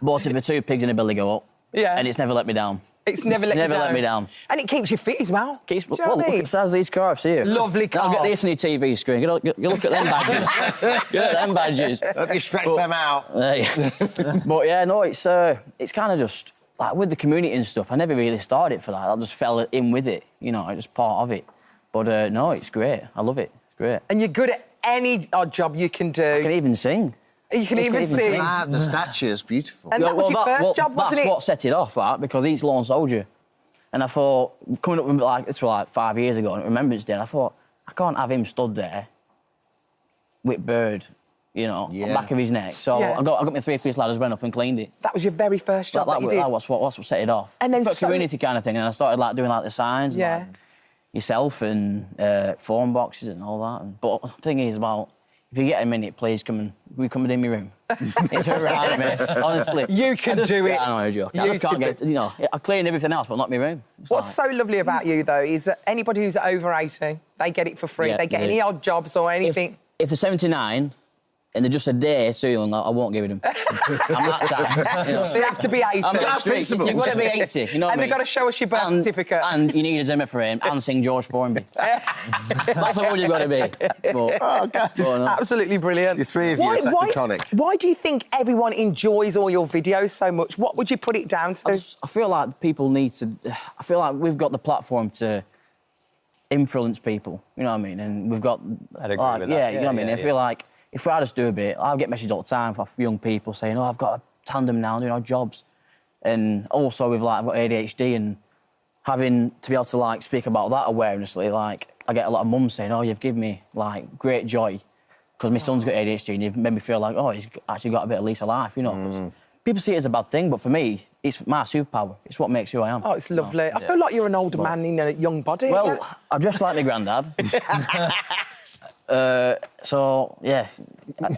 Bought it for 2 pigs in a billy go up. Yeah. And it's never let me down. It's never let me down. And it keeps you fit as well. Look at Saz, these cars here. Lovely cars. I'll get this on your TV screen. You look at them badges. Look at them badges. Hope you stretch them out. But yeah, no, it's kind of just like with the community and stuff. I never really started for that. I just fell in with it. You know, it's part of it. But no, it's great. I love it. It's great. And you're good at any odd job you can do. I can even sing. You can even sing. The statue is beautiful. And that was your first job, wasn't it? That's what set it off, that, because he's lone soldier. And I thought, coming up with, like, this was like 5 years ago, on Remembrance Day, and I thought, I can't have him stood there with bird, you know, on the back of his neck. So I got my 3-piece ladders, went up and cleaned it. That was your very first job that you did? That's what set it off. And then community kind of thing, and I started, like, doing, like, the signs. Yeah. Like, yourself and phone boxes and all that. But the thing is about, if you get a minute, please come and in my room. It's right, mate. Honestly. You can do it. I know, you're joking. I just can't get, you know, I clean everything else, but not my room. What's so lovely about you, though, is that anybody who's over 18, they get it for free. They get any odd jobs or anything. If they're 79... and they're just a day soon, I won't give it them. I'm that type, you know. They have to be 80. That's principle. You've got to be 80, you know what I mean? And they've got to show us your birth certificate. And you need a Zimmer frame and sing George Formby. That's how old you've got to be. Absolutely brilliant. The three of you are such a tonic. Why do you think everyone enjoys all your videos so much? What would you put it down to? I feel like people need to... I feel like we've got the platform to influence people, you know what I mean? And we've got... I'd agree with that. Yeah, you know what I mean? I feel like if I just do a bit, I'll get messages all the time from young people saying, oh, I've got a tandem now, doing odd jobs. And also with, like, I've got ADHD and having to be able to, like, speak about that awareness, like, I get a lot of mums saying, "Oh, you've given me like great joy because my son's got ADHD, and you've made me feel like, oh, he's actually got a bit of lease of life," you know. 'Cause people see it as a bad thing, but for me, it's my superpower. It's what makes who I am. Oh, it's lovely. I feel like you're an older man in a young body. Well, I dress like my granddad. So, yeah,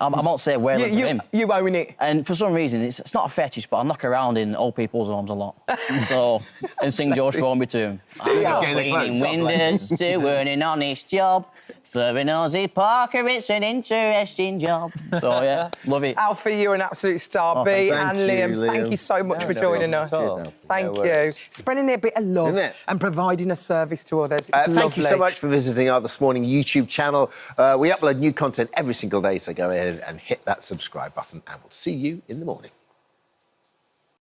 I won't say where for him. You own it. And for some reason, it's not a fetish, but I knock around in old people's homes a lot. So, and sing George Formby to him. I'm cleaning windows to earn an honest job. For an Aussie Parker, it's an interesting job. So, yeah, love it. Alfie, you're an absolute star. Oh, B thank and you, Liam, thank you so much for joining us. Thank No you. worries. Spreading a bit of love and providing a service to others. It's Thank you so lovely. much for visiting our This Morning YouTube channel. We upload new content every single day, so go ahead and hit that subscribe button, and we'll see you in the morning.